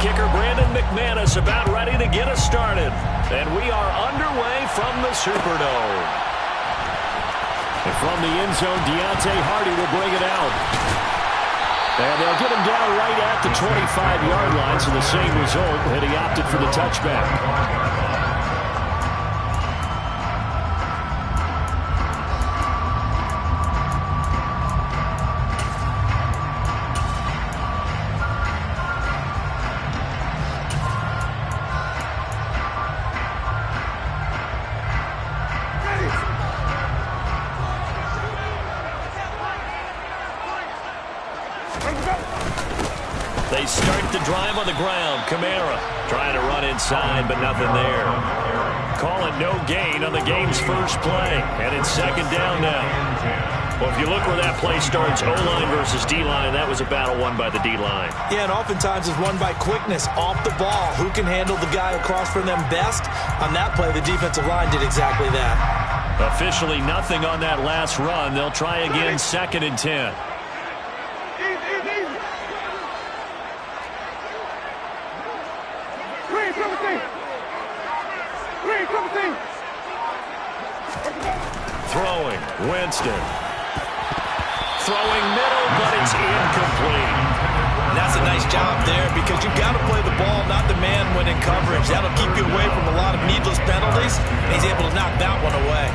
kicker Brandon McManus about ready to get us started. And we are underway from the Superdome. And from the end zone, Deontay Hardy will bring it out. And they'll get him down right at the 25-yard line, so the same result, and he opted for the touchback. They start the drive on the ground. Kamara trying to run inside, but nothing there. Call it no gain on the game's first play. And it's second down now. Well, if you look where that play starts, O-line versus D-line, that was a battle won by the D-line. Yeah, and oftentimes it's won by quickness off the ball. Who can handle the guy across from them best? On that play, the defensive line did exactly that. Officially nothing on that last run. They'll try again, second and 10. Throwing, Winston. Throwing middle, but it's incomplete. And that's a nice job there because you've got to play the ball, not the man when in coverage. That'll keep you away from a lot of needless penalties. And he's able to knock that one away.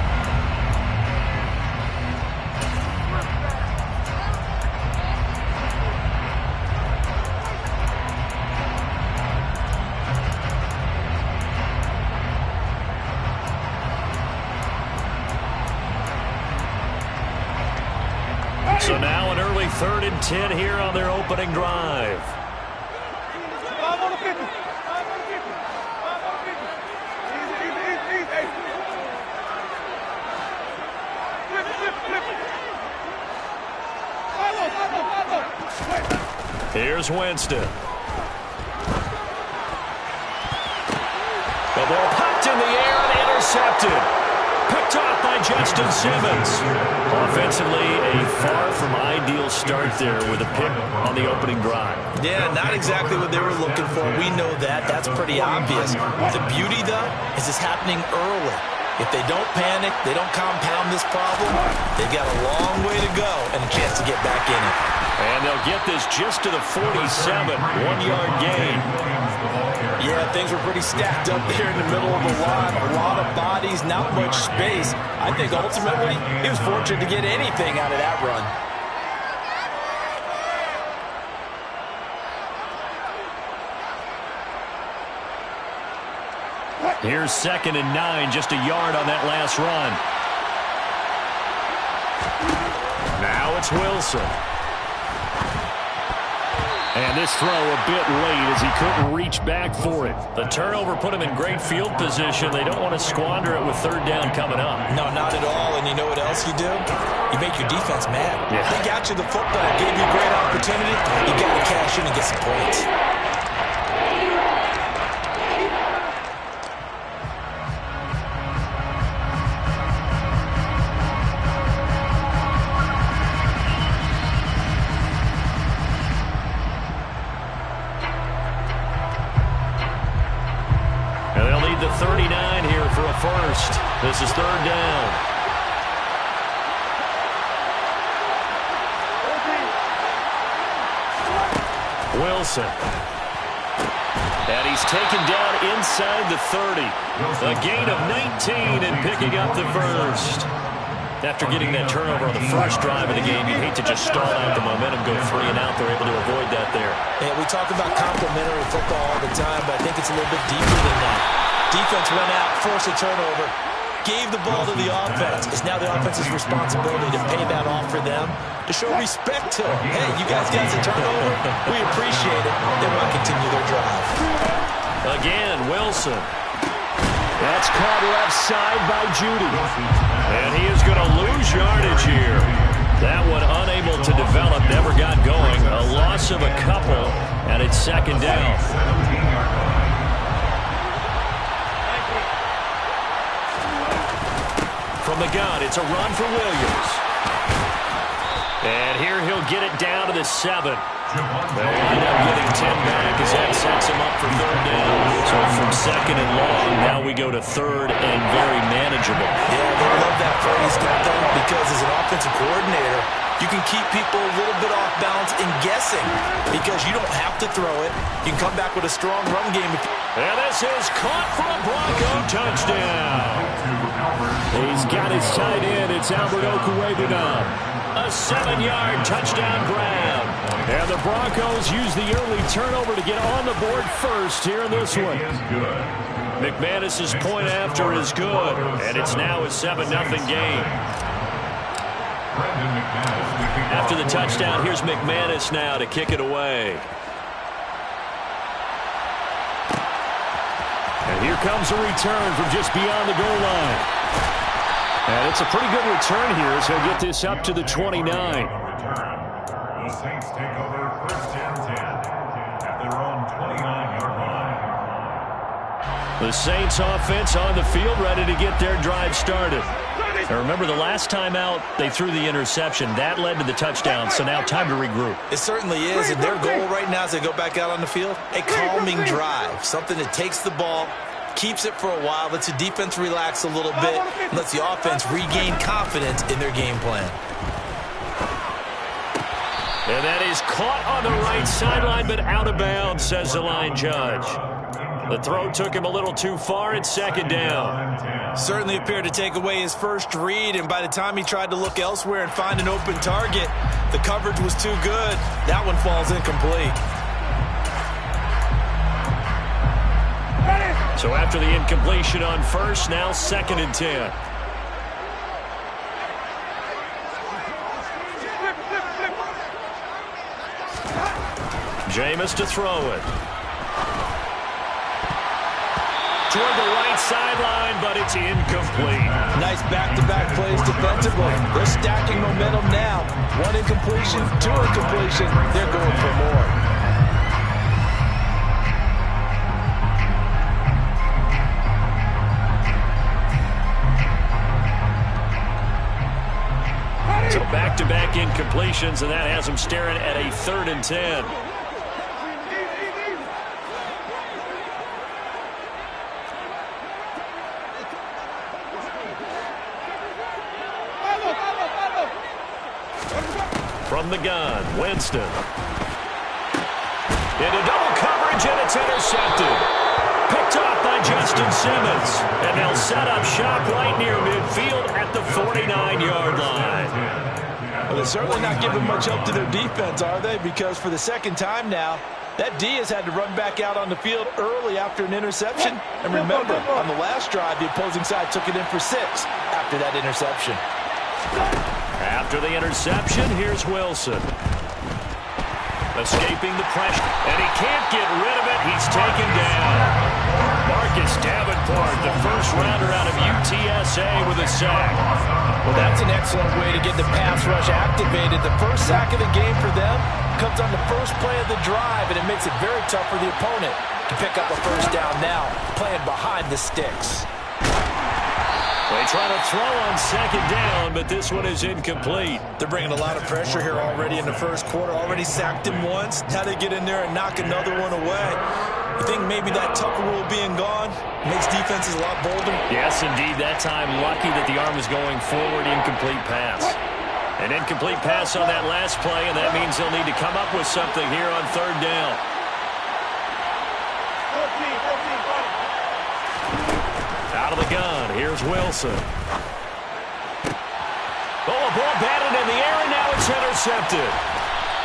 So now an early 3rd and 10 here on their opening drive. Here's Winston. The ball popped in the air and intercepted. Picked off by Justin Simmons. Offensively, a far from ideal start there with a pick on the opening drive. Yeah, not exactly what they were looking for. We know that. That's pretty obvious. The beauty, though, is it's happening early. If they don't panic, they don't compound this problem, they've got a long way to go and a chance to get back in it. And they'll get this just to the 47, 1-yard gain. Yeah, things were pretty stacked up there in the middle of the line. A lot of bodies, not much space. I think ultimately he was fortunate to get anything out of that run. Here's 2nd and 9, just a yard on that last run. Now it's Wilson. And this throw a bit late as he couldn't reach back for it. The turnover put him in great field position. They don't want to squander it with 3rd down coming up. No, not at all. And you know what else you do? You make your defense mad. Yeah. They got you the football, gave you a great opportunity. You got to cash in and get some points. The 39 here for a first. This is 3rd down. Wilson. And he's taken down inside the 30. A gain of 19 and picking up the first. After getting that turnover on the first drive of the game, you'd hate to just stall out the momentum, go 3 and out. They're able to avoid that there. Yeah, we talk about complementary football all the time, but I think it's a little bit deeper than that. Defense went out, forced a turnover, gave the ball to the offense. It's now the offense's responsibility to pay that off for them, to show respect to them. Hey, you guys got the turnover. We appreciate it. They want to continue their drive. Again, Wilson. That's caught left side by Judy. And he is going to lose yardage here. That one unable to develop, never got going. A loss of a couple, and it's 2nd down. From the gun, it's a run for Williams. And here he'll get it down to the 7. They'll wind up getting 10 back as that sets them up for third down. So from second and long, now we go to third and very manageable. Yeah, they love that phrase, Captain, because as an offensive coordinator, you can keep people a little bit off balance and guessing because you don't have to throw it. You can come back with a strong run game. And this is caught for a Bronco touchdown. He's got his tight end. It's Albert Okwuegbunam. A 7-yard touchdown grab. And the Broncos use the early turnover to get on the board first here in this one. McManus's point after is good, and it's now a 7-0 game. After the touchdown, here's McManus now to kick it away. And here comes a return from just beyond the goal line. And it's a pretty good return here as he'll get this up to the 29. The Saints take over first and 10 at their own 29-yard line. The Saints offense on the field ready to get their drive started. Now remember, the last time out, they threw the interception. That led to the touchdown, so now time to regroup. It certainly is, and their goal right now as they go back out on the field, a calming drive, something that takes the ball, keeps it for a while, lets the defense relax a little bit, and lets the offense regain confidence in their game plan. And that is caught on the right sideline, but out of bounds, says the line judge. The throw took him a little too far. It's second down. Certainly appeared to take away his first read, and by the time he tried to look elsewhere and find an open target, the coverage was too good. That one falls incomplete. So after the incompletion on first, now second and 10. Jameis to throw it. Toward the right sideline, but it's incomplete. Nice back-to-back plays defensively. They're stacking momentum now. One incompletion, two incompletion. They're going for more. So back-to-back incompletions, and that has them staring at a third and 10. From the gun, Winston. Into double coverage, and it's intercepted. Picked off by Justin Simmons. And they'll set up shop right near midfield at the 49-yard line. Well, they're certainly not giving much help to their defense, are they? Because for the second time now, that D has had to run back out on the field early after an interception. And remember, on the last drive, the opposing side took it in for 6 after that interception. After the interception, here's Wilson. Escaping the pressure, and he can't get rid of it. He's taken down. Marcus Davenport, the first rounder out of UTSA with a sack. Well, that's an excellent way to get the pass rush activated. The first sack of the game for them comes on the first play of the drive, and it makes it very tough for the opponent to pick up a first down now, playing behind the sticks. They try to throw on second down, but this one is incomplete. They're bringing a lot of pressure here already in the first quarter. Already sacked him once. Now they get in there and knock another one away. You think maybe that Tucker rule being gone makes defenses a lot bolder? Yes, indeed. That time, lucky that the arm was going forward. Incomplete pass. An incomplete pass on that last play, and that means they'll need to come up with something here on third down. Out of the gun, here's Wilson. Oh, a ball batted in the air, and now it's intercepted.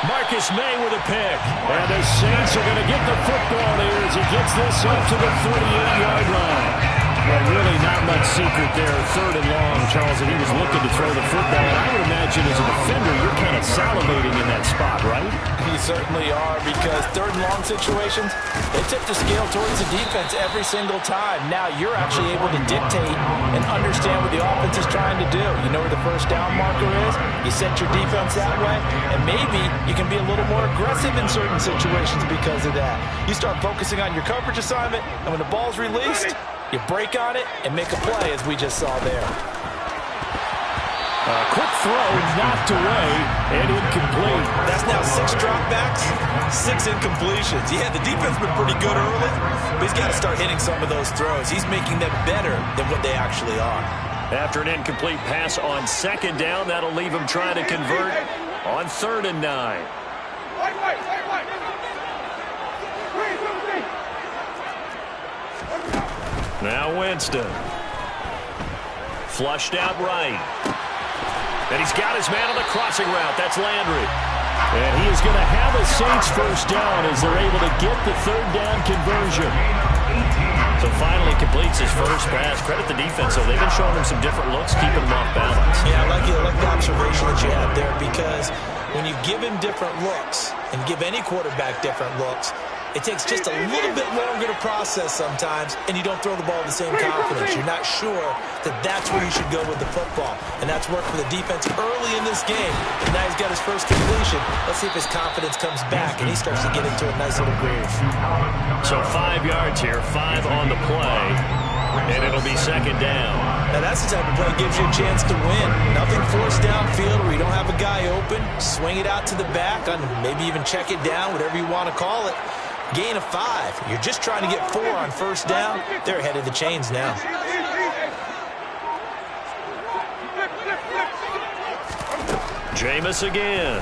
Marcus May with a pick. And the Saints are going to get the football here as he gets this up to the 38-yard line. Well, really not much secret there. Third and long, Charles, and he was looking to throw the football. And I would imagine as a defender, you're kind of salivating in that spot, right? You certainly are, because third and long situations, they tip the scale towards the defense every single time. Now you're actually able to dictate and understand what the offense is trying to do. You know where the first down marker is. You set your defense that way, and maybe you can be a little more aggressive in certain situations because of that. You start focusing on your coverage assignment, and when the ball's released, you break on it and make a play, as we just saw there. Quick throw, knocked away, and incomplete. That's now 6 dropbacks, 6 incompletions. Yeah, the defense has been pretty good early, but he's got to start hitting some of those throws. He's making them better than what they actually are. After an incomplete pass on second down, that'll leave him trying to convert on 3rd and 9. Now Winston. Flushed out right. And he's got his man on the crossing route. That's Landry. And he is going to have a Saints first down as they're able to get the 3rd down conversion. So finally completes his first pass. Credit the defense, though. They've been showing him some different looks, keeping him off balance. Yeah, I like the observation that you have there, because when you give him different looks and give any quarterback different looks, it takes just a little bit longer to process sometimes, and you don't throw the ball with the same confidence. You're not sure that that's where you should go with the football. And that's worked for the defense early in this game. And now he's got his first completion. Let's see if his confidence comes back and he starts to get into a nice little groove. So 5 yards here, 5 on the play, and it'll be 2nd down. Now that's the type of play that gives you a chance to win. Nothing forced downfield where you don't have a guy open. Swing it out to the back, maybe even check it down, whatever you want to call it. Gain of 5. You're just trying to get 4 on first down. They're ahead of the chains now. Jameis again.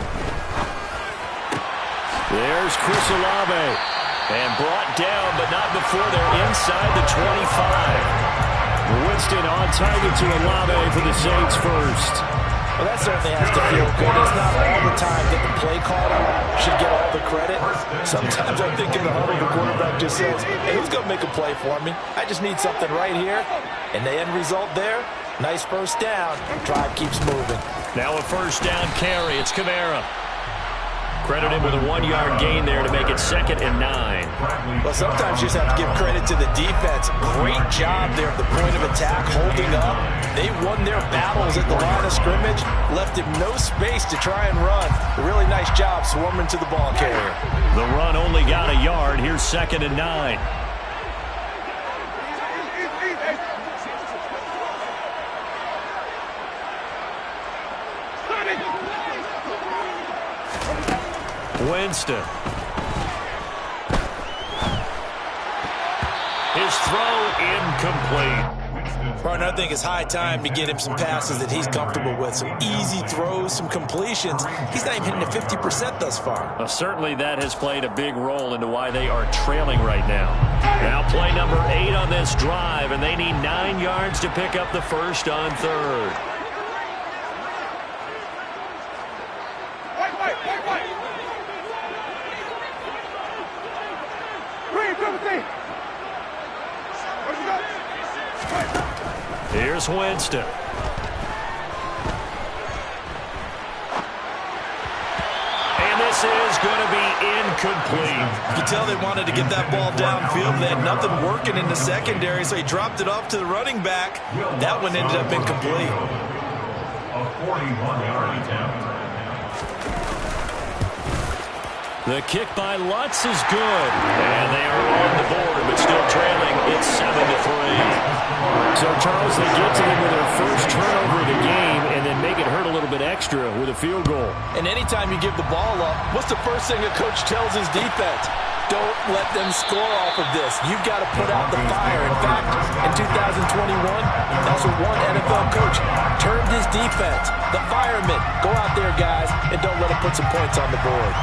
There's Chris Olave. And brought down, but not before they're inside the 25. Winston on target to Olave for the Saints first. Well, that certainly has to feel good. It's not all the time that the play caller should get all the credit. Sometimes I'm thinking the huddle, the quarterback just says, hey, who's going to make a play for me? I just need something right here. And the end result there, nice first down. Drive keeps moving. Now a first down carry. It's Kamara. Credit him with a 1-yard gain there to make it 2nd and 9. Well, sometimes you just have to give credit to the defense. Great job there at the point of attack, holding up. They won their battles at the line of scrimmage, left him no space to try and run. A really nice job swarming to the ball carrier. The run only got a yard. Here's 2nd and 9. Winston. His throw incomplete. Partner, I think it's high time to get him some passes that he's comfortable with. Some easy throws, some completions. He's not even hitting at 50% thus far. Well, certainly that has played a big role into why they are trailing right now. Now play number 8 on this drive, and they need 9 yards to pick up the first on 3rd. Here's Winston. And this is going to be incomplete. You can tell they wanted to get that ball downfield. They had nothing working in the secondary, so he dropped it off to the running back. That one ended up incomplete. A 41-yard attempt. The kick by Lutz is good. And they are on the board, but still trailing. It's 7-3. So, Charles, they get to them with their first turnover of the game and then make it hurt a little bit extra with a field goal. And anytime you give the ball up, what's the first thing a coach tells his defense? Don't let them score off of this. You've got to put out the fire. In fact, in 2021, that's what one NFL coach termed his defense. The firemen. Go out there, guys, and don't let them put some points on the board.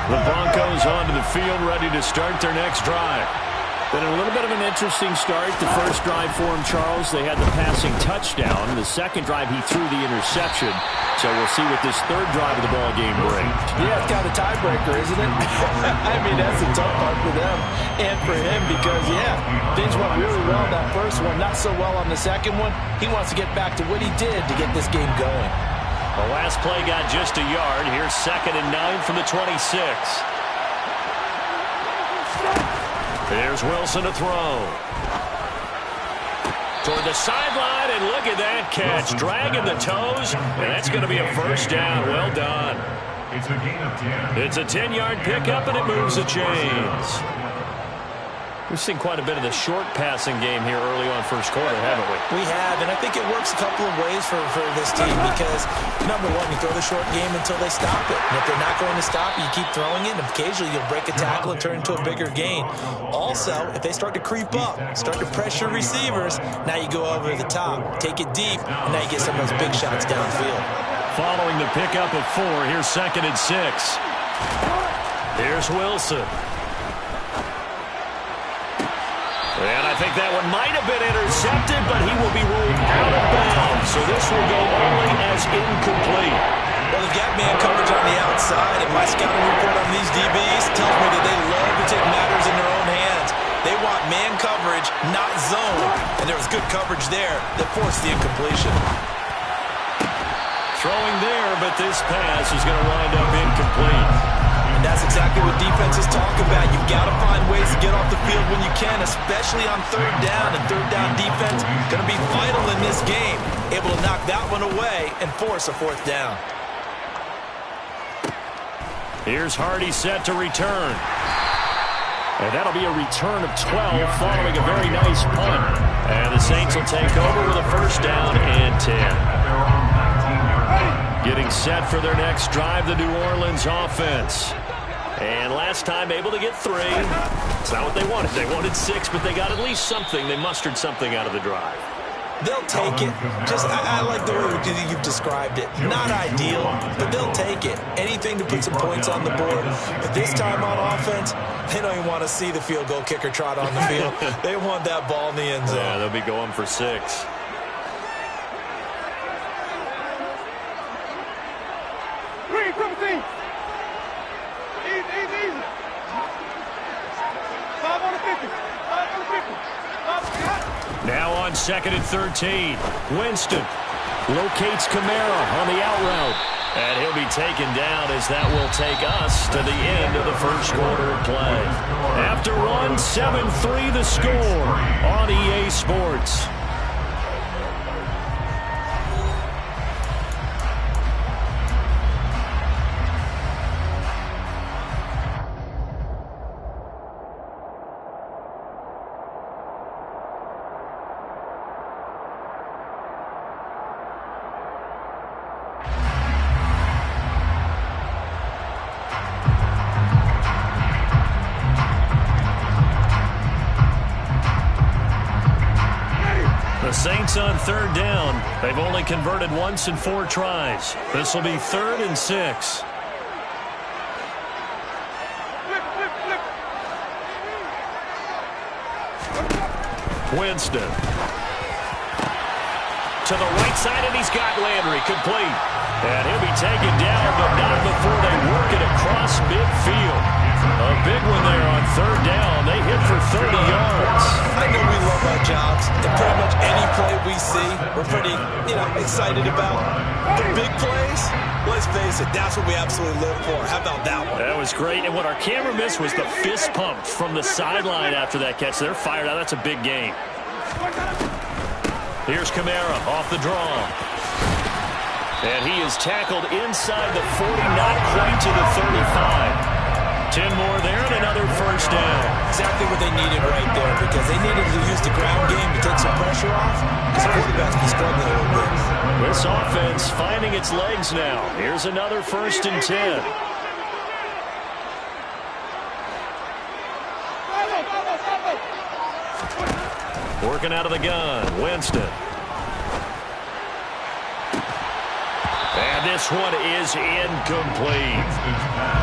The Broncos onto the field, ready to start their next drive. Been a little bit of an interesting start. The first drive for him, Charles, they had the passing touchdown. The second drive, he threw the interception. So we'll see what this third drive of the ball game brings. Yeah, it's kind of a tiebreaker, isn't it? I mean, that's the tough part for them and for him because, yeah, things went really well that first one, not so well on the second one. He wants to get back to what he did to get this game going. The last play got just a yard. Here's 2nd and 9 from the 26. There's Wilson to throw. Toward the sideline, and look at that catch. Dragging the toes, and that's going to be a first down. Well done. It's a gain of 10. It's a 10-yard pickup, and it moves the chains. We've seen quite a bit of the short passing game here early on first quarter, haven't we? We have, and I think it works a couple of ways for this team because, number one, you throw the short game until they stop it. And if they're not going to stop it, you keep throwing it, and occasionally you'll break a tackle and turn into a bigger gain. Also, if they start to creep up, start to pressure receivers, now you go over the top, take it deep, and now you get some of those big shots downfield. Following the pickup of 4, here's 2nd and 6. Here's Wilson. And I think that one might have been intercepted, but he will be ruled out of bounds. So this will go only as incomplete. Well, they've got man coverage on the outside, and my scouting report on these DBs tells me that they love to take matters in their own hands. They want man coverage, not zone. And there was good coverage there that forced the incompletion. Throwing there, but this pass is going to wind up incomplete. And that's exactly what defenses talk about. You've got to find ways to get off the field when you can, especially on 3rd down. And 3rd down defense going to be vital in this game. Able to knock that one away and force a 4th down. Here's Hardy set to return. And that'll be a return of 12 following a very nice punt. And the Saints will take over with a 1st down and 10. Getting set for their next drive, the New Orleans offense. And last time able to get 3. It's not what they wanted. They wanted 6, but they got at least something. They mustered something out of the drive. They'll take it. I like the way you've described it. Not ideal, but they'll take it. Anything to put some points on the board. But this time on offense, they don't even want to see the field goal kicker trot on the field. They want that ball in the end zone. Yeah, they'll be going for 6. Now on 2nd and 13. Winston locates Kamara on the out route. And he'll be taken down as that will take us to the end of the first quarter of play. After one, 7-3 the score on EA Sports. Saints on 3rd down. They've only converted once in 4 tries. This will be 3rd and 6. Winston. To the right side, and he's got Landry complete. And he'll be taken down, but not before they work it across midfield. A big one there on 3rd down. They hit for 30 yards. I know we love our jobs. And pretty much any play we see, we're pretty, excited about. The big plays, let's face it, that's what we absolutely live for. How about that one? That was great. And what our camera missed was the fist pump from the sideline after that catch. They're fired out. That's a big game. Here's Kamara off the draw. And he is tackled inside the 40, not quite to the 35. 10 more there and another 1st down. Exactly what they needed right there because they needed to use the ground game to take some pressure off because the quarterback's been struggling a little bit. This offense finding its legs now. Here's another 1st and 10. Working out of the gun, Winston. And this one is incomplete.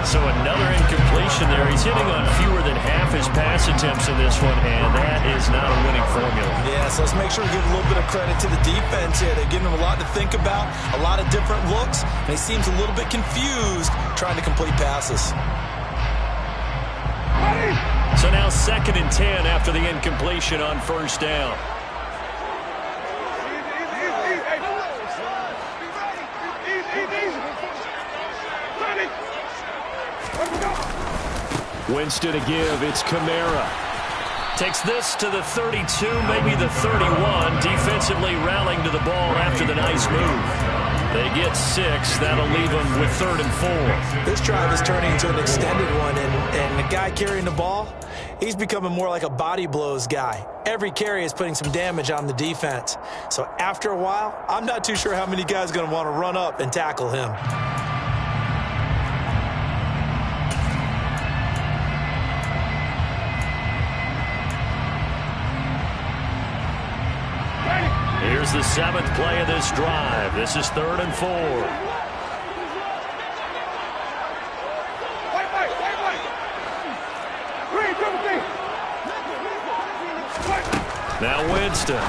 So another incompletion there. He's hitting on fewer than half his pass attempts in this one, and that is not a winning formula. Yeah, so let's make sure we give a little bit of credit to the defense here. They're giving him a lot to think about, a lot of different looks, and he seems a little bit confused trying to complete passes. So now 2nd and 10 after the incompletion on 1st down. Winston to give. It's Kamara. Takes this to the 32, maybe the 31. Defensively rallying to the ball after the nice move. They get 6. That'll leave them with 3rd and 4. This drive is turning into an extended one, and the guy carrying the ball, he's becoming more like a body blows guy. Every carry is putting some damage on the defense. So after a while, I'm not too sure how many guys are going to want to run up and tackle him. Here's the 7th play of this drive. This is 3rd and 4. Now Winston.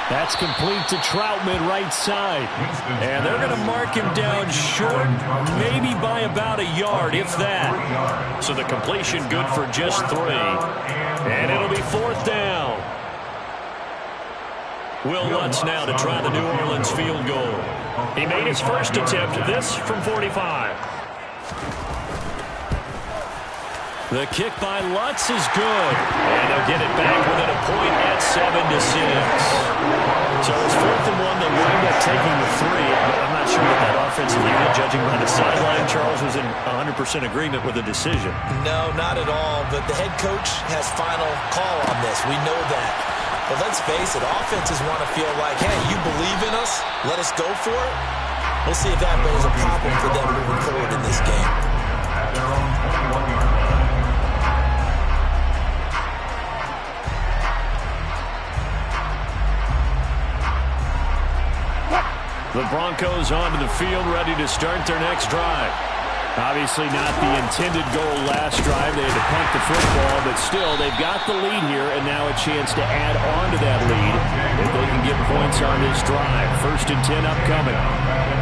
That's complete to Troutman, right side. And they're going to mark him down short, maybe by about a yard, if that. So the completion good for just 3. And it'll be 4th down. Will Lutz now to try the New Orleans field goal. He made his first attempt, this from 45. The kick by Lutz is good. And they'll get it back within a point at 7-6. So it's 4th and 1. They'll wind up taking the 3. I'm not sure that offensive unit, judging by the sideline, Charles, was in 100% agreement with the decision. No, not at all. But the head coach has final call on this. We know that. But let's face it, offenses want to feel like, hey, you believe in us, let us go for it. We'll see if that is a problem for them moving forward in this game. At their own 21-yard line. The Broncos onto the field, ready to start their next drive. Obviously not the intended goal last drive. They had to punt the football, but still, they've got the lead here, and now a chance to add on to that lead if they can get points on this drive. 1st and 10 upcoming.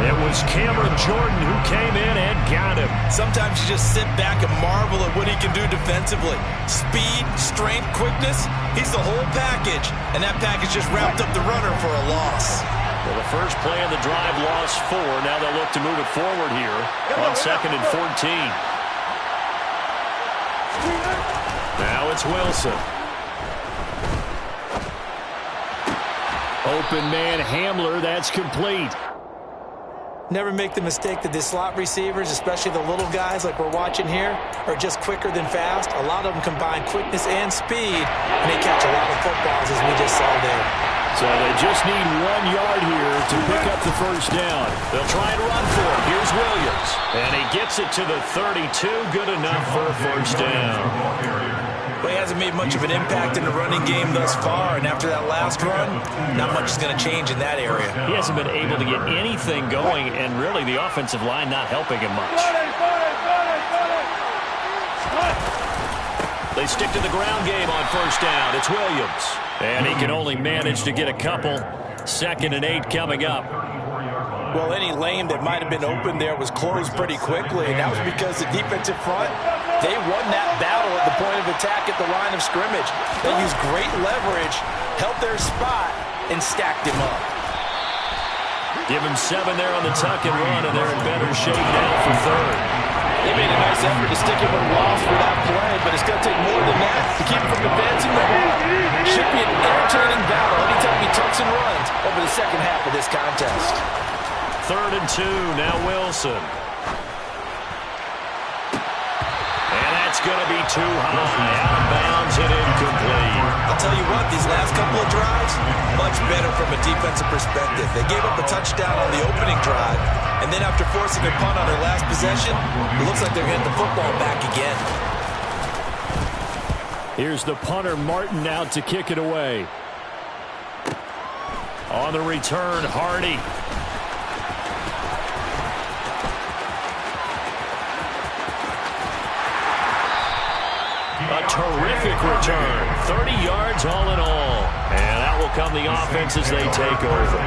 It was Cameron Jordan who came in and got him. Sometimes you just sit back and marvel at what he can do defensively. Speed, strength, quickness, he's the whole package, and that package just wrapped up the runner for a loss. Well, the first play of the drive lost 4. Now they'll look to move it forward here on 2nd and 14. Now it's Wilson. Open man Hamler, that's complete. Never make the mistake that the slot receivers, especially the little guys like we're watching here, are just quicker than fast. A lot of them combine quickness and speed, and they catch a lot of footballs, as we just saw there. So they just need 1 yard here to pick up the first down. They'll try and run for it. Here's Williams. And he gets it to the 32. Good enough for a first down. Well, he hasn't made much of an impact in the running game thus far, and after that last run, not much is going to change in that area. He hasn't been able to get anything going, and really the offensive line not helping him much. They stick to the ground game on first down. It's Williams. And he can only manage to get a couple. 2nd and 8 coming up. Well, any lane that might have been open there was closed pretty quickly, and that was because the defensive front, they won that battle at the point of attack at the line of scrimmage. They used great leverage, held their spot, and stacked him up. Give him 7 there on the tuck and run, and they're in better shape now for 3rd. They made a nice effort to stick him with a loss for that play, but it's going to take more than that to keep him from advancing the ball. Should be an entertaining battle anytime he tucks and runs over the second half of this contest. 3rd and 2, now Wilson. And that's going to be too high, out of bounds and incomplete. I'll tell you what, these last couple of drives, much better from a defensive perspective. They gave up a touchdown on the opening drive, and then after forcing a punt on their last possession, it looks like they're getting the football back again. Here's the punter, Martin, out to kick it away. On the return, Hardy. A terrific return. 30 yards all in all. And that will come the offense as they take over.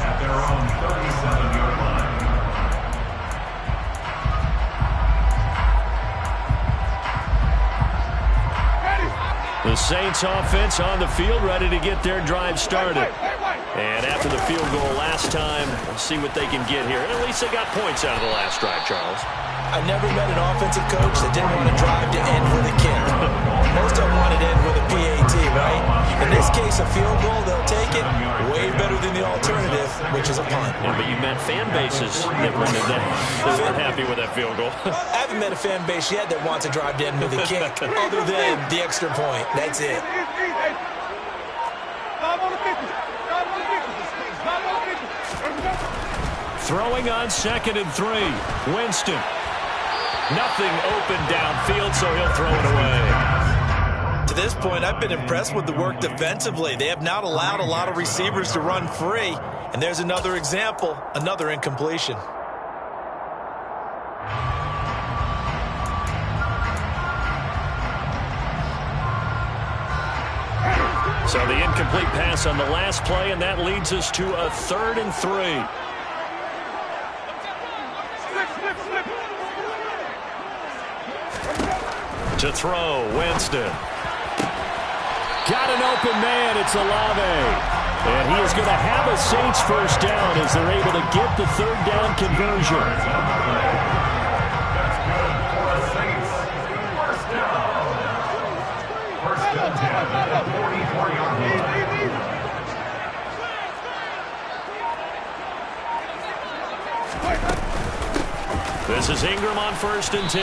At their own 37-yard line. The Saints offense on the field, ready to get their drive started. And after the field goal last time, we'll see what they can get here. And at least they got points out of the last drive, Charles. I never met an offensive coach that didn't want a drive to end with a kick. Most of them wanted to end with a PAT. guarantee, right? In this case, a field goal, they'll take it. Way better than the alternative, which is a punt. Yeah, but you met fan bases that wanted that. They weren't happy with that field goal. I haven't met a fan base yet that wants to drive down with a kick other than the extra point. That's it. Throwing on 2nd and 3. Winston. Nothing open downfield, so he'll throw it away. To this point, I've been impressed with the work defensively. They have not allowed a lot of receivers to run free. And there's another example, another incompletion. So the incomplete pass on the last play, and that leads us to a 3rd and 3. To throw, Winston. Got an open man, it's Olave. And he is going to have a Saints first down as they're able to get the 3rd down conversion. That's good for the Saints. First down. First and 10 at the 44-yard line. This is Ingram on 1st and 10.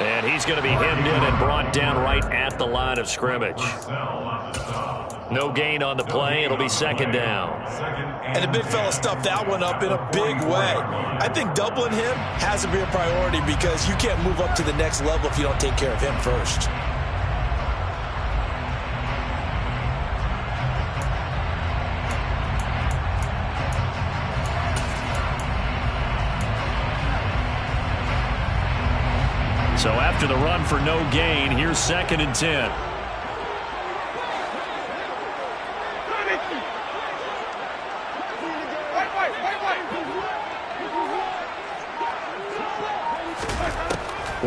And he's going to be hemmed in and brought down right at the line of scrimmage. No gain on the play. It'll be 2nd down. And the big fella stuffed that one up in a big way. I think doubling him has to be a priority because you can't move up to the next level if you don't take care of him first. So after the run for no gain, here's 2nd and 10.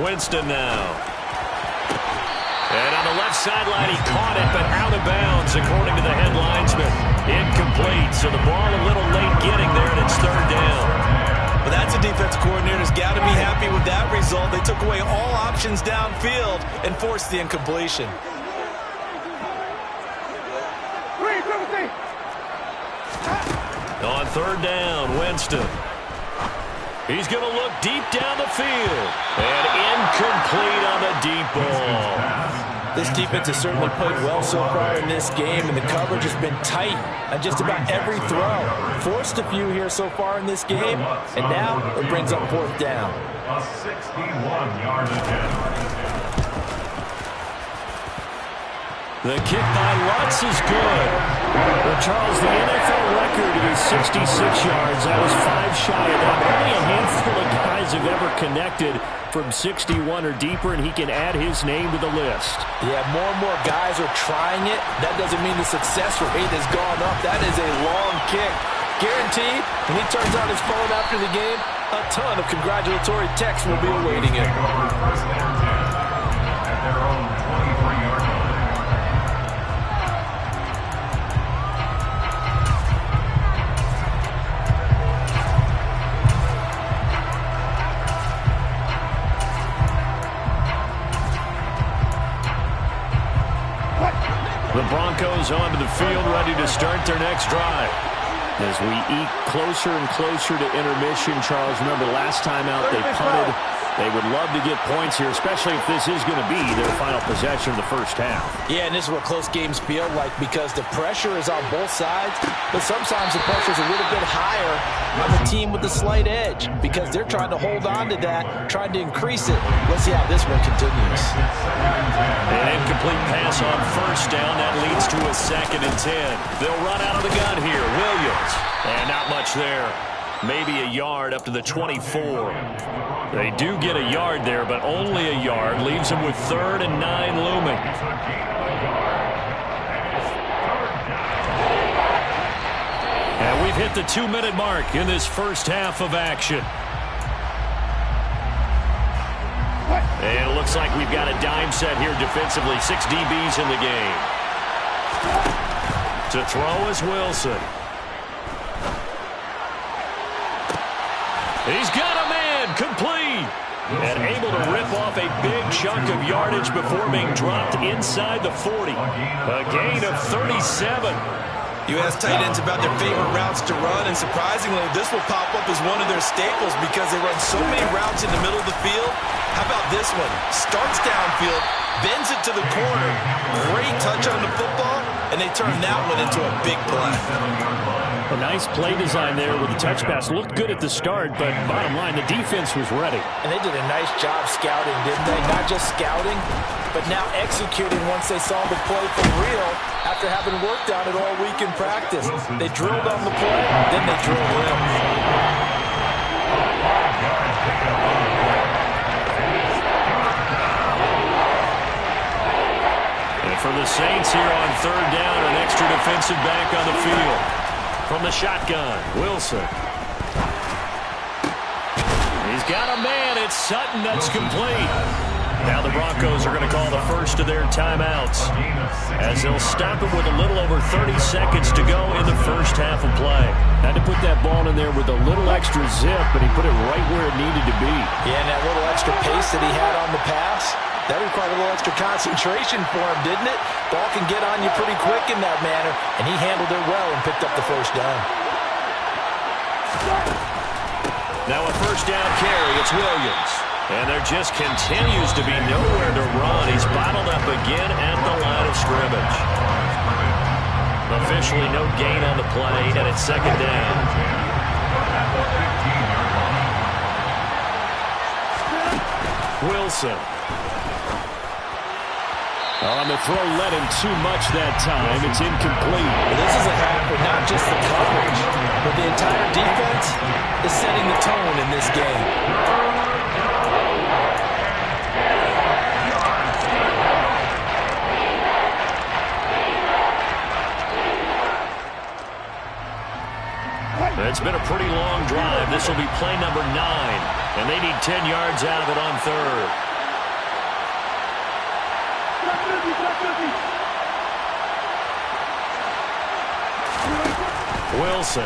Winston now. And on the left sideline, he caught it, but out of bounds, according to the head linesman. Incomplete, so the ball a little late getting there, and it's 3rd down. But that's a defensive coordinator's got to be happy with that result. They took away all options downfield and forced the incompletion. On 3rd down, Winston. He's going to look deep down the field. And incomplete on the deep ball. This defense has certainly played well so far in this game, and the coverage has been tight on just about every throw. Forced a few here so far in this game, and now it brings up 4th down. A 61-yard attempt. The kick by Lutz is good. But Charles, the NFL record is 66 yards. That was 5 shy of that. Only a handful of guys have ever connected from 61 or deeper, and he can add his name to the list. Yeah, more and more guys are trying it. That doesn't mean the success rate has gone up. That is a long kick. Guaranteed, when he turns on his phone after the game, a ton of congratulatory texts will be awaiting him. First and 10 at their own 23-yard line. The Broncos onto the field, ready to start their next drive. As we eke closer and closer to intermission, Charles, remember last time out they punted. They would love to get points here, especially if this is going to be their final possession of the first half. Yeah, and this is what close games feel like because the pressure is on both sides, but sometimes the pressure is a little bit higher on the team with the slight edge because they're trying to hold on to that, trying to increase it. Let's see how this one continues. An incomplete pass on 1st down. That leads to a 2nd and 10. They'll run out of the gun here. Williams. And not much there. Maybe a yard up to the 24. They do get a yard there, but only a yard. Leaves them with 3rd and 9 looming. And we've hit the 2-minute mark in this first half of action. And it looks like we've got a dime set here defensively. 6 DBs in the game. To throw is Wilson. He's got a man, complete. And able to rip off a big chunk of yardage before being dropped inside the 40. A gain of 37. You ask tight ends about their favorite routes to run, and surprisingly, this will pop up as one of their staples because they run so many routes in the middle of the field. How about this one? Starts downfield, bends it to the corner, great touch on the football, and they turn that one into a big play. A nice play design there with the touch pass. Looked good at the start, but bottom line, the defense was ready. And they did a nice job scouting, didn't they? Not just scouting, but now executing once they saw the play for real after having worked on it all week in practice. They drilled on the play, then they drilled in. And for the Saints here on third down, an extra defensive back on the field. From the shotgun, Wilson. He's got a man. It's Sutton. That's complete. Now the Broncos are going to call the first of their timeouts as they'll stop it with a little over 30 seconds to go in the first half of play. Had to put that ball in there with a little extra zip, but he put it right where it needed to be. Yeah, and that little extra pace that he had on the pass, that required a little extra concentration for him, didn't it? Ball can get on you pretty quick in that manner, and he handled it well and picked up the first down. Now a first down carry. It's Williams. And there just continues to be nowhere to run. He's bottled up again at the line of scrimmage. Officially no gain on the play, and it's second down. Wilson. On the throw, led him too much that time. It's incomplete. This is a half with not just the coverage, but the entire defense is setting the tone in this game. It's been a pretty long drive. This will be play number 9, and they need 10 yards out of it on third. Wilson.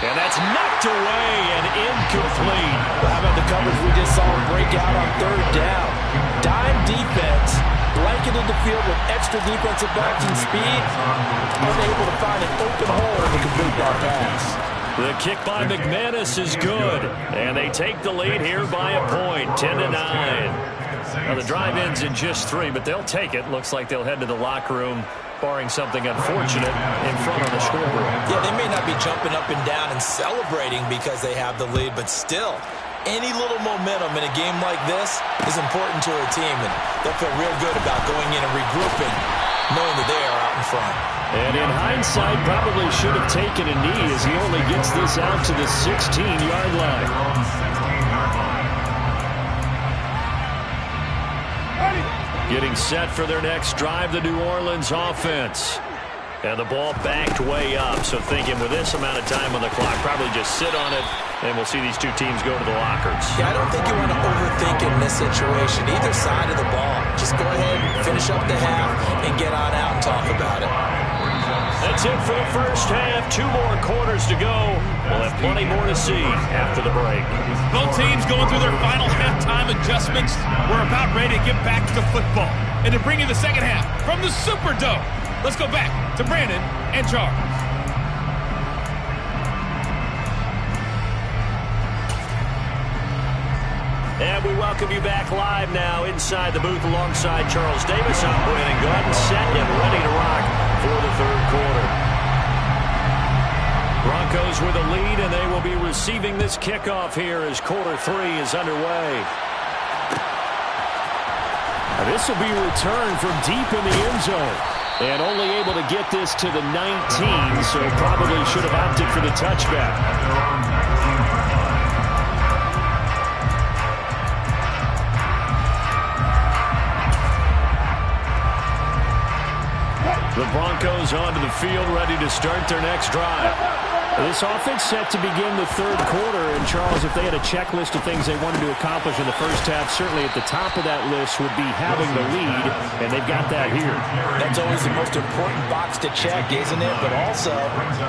And that's knocked away and incomplete. How about the coverage we just saw him break out on third down? Dime defense, blanketed the field with extra defensive backs and speed, unable to find an open hole to complete that pass. The kick by McManus is good, and they take the lead here by a point, 10-9. Now the drive ends in just 3, but they'll take it. Looks like they'll head to the locker room, barring something unfortunate in front of the scoreboard. Yeah, they may not be jumping up and down and celebrating because they have the lead, but still, any little momentum in a game like this is important to a team, and they'll feel real good about going in and regrouping, knowing that they are out in front. And in hindsight, probably should have taken a knee as he only gets this out to the 16-yard line. Getting set for their next drive, the New Orleans offense. And the ball backed way up, so thinking with this amount of time on the clock, probably just sit on it, and we'll see these two teams go to the lockers. Yeah, I don't think you want to overthink in this situation, either side of the ball. Just go ahead, finish up the half, and get on out and talk about it. That's it for the first half. 2 more quarters to go. We'll have plenty more to see after the break. Both teams going through their final halftime adjustments. We're about ready to get back to football. And to bring you the second half from the Superdome, let's go back to Brandon and Charles. And we welcome you back live now inside the booth alongside Charles Davis. I'm Brandon Gordon, set and ready to rock for the third quarter. Broncos with a lead, and they will be receiving this kickoff here as quarter 3 is underway. And this will be returned from deep in the end zone. And only able to get this to the 19, so probably should have opted for the touchback. The Broncos onto the field, ready to start their next drive. This offense set to begin the third quarter. And, Charles, if they had a checklist of things they wanted to accomplish in the first half, certainly at the top of that list would be having the lead, and they've got that here. That's always the most important box to check, isn't it? But also,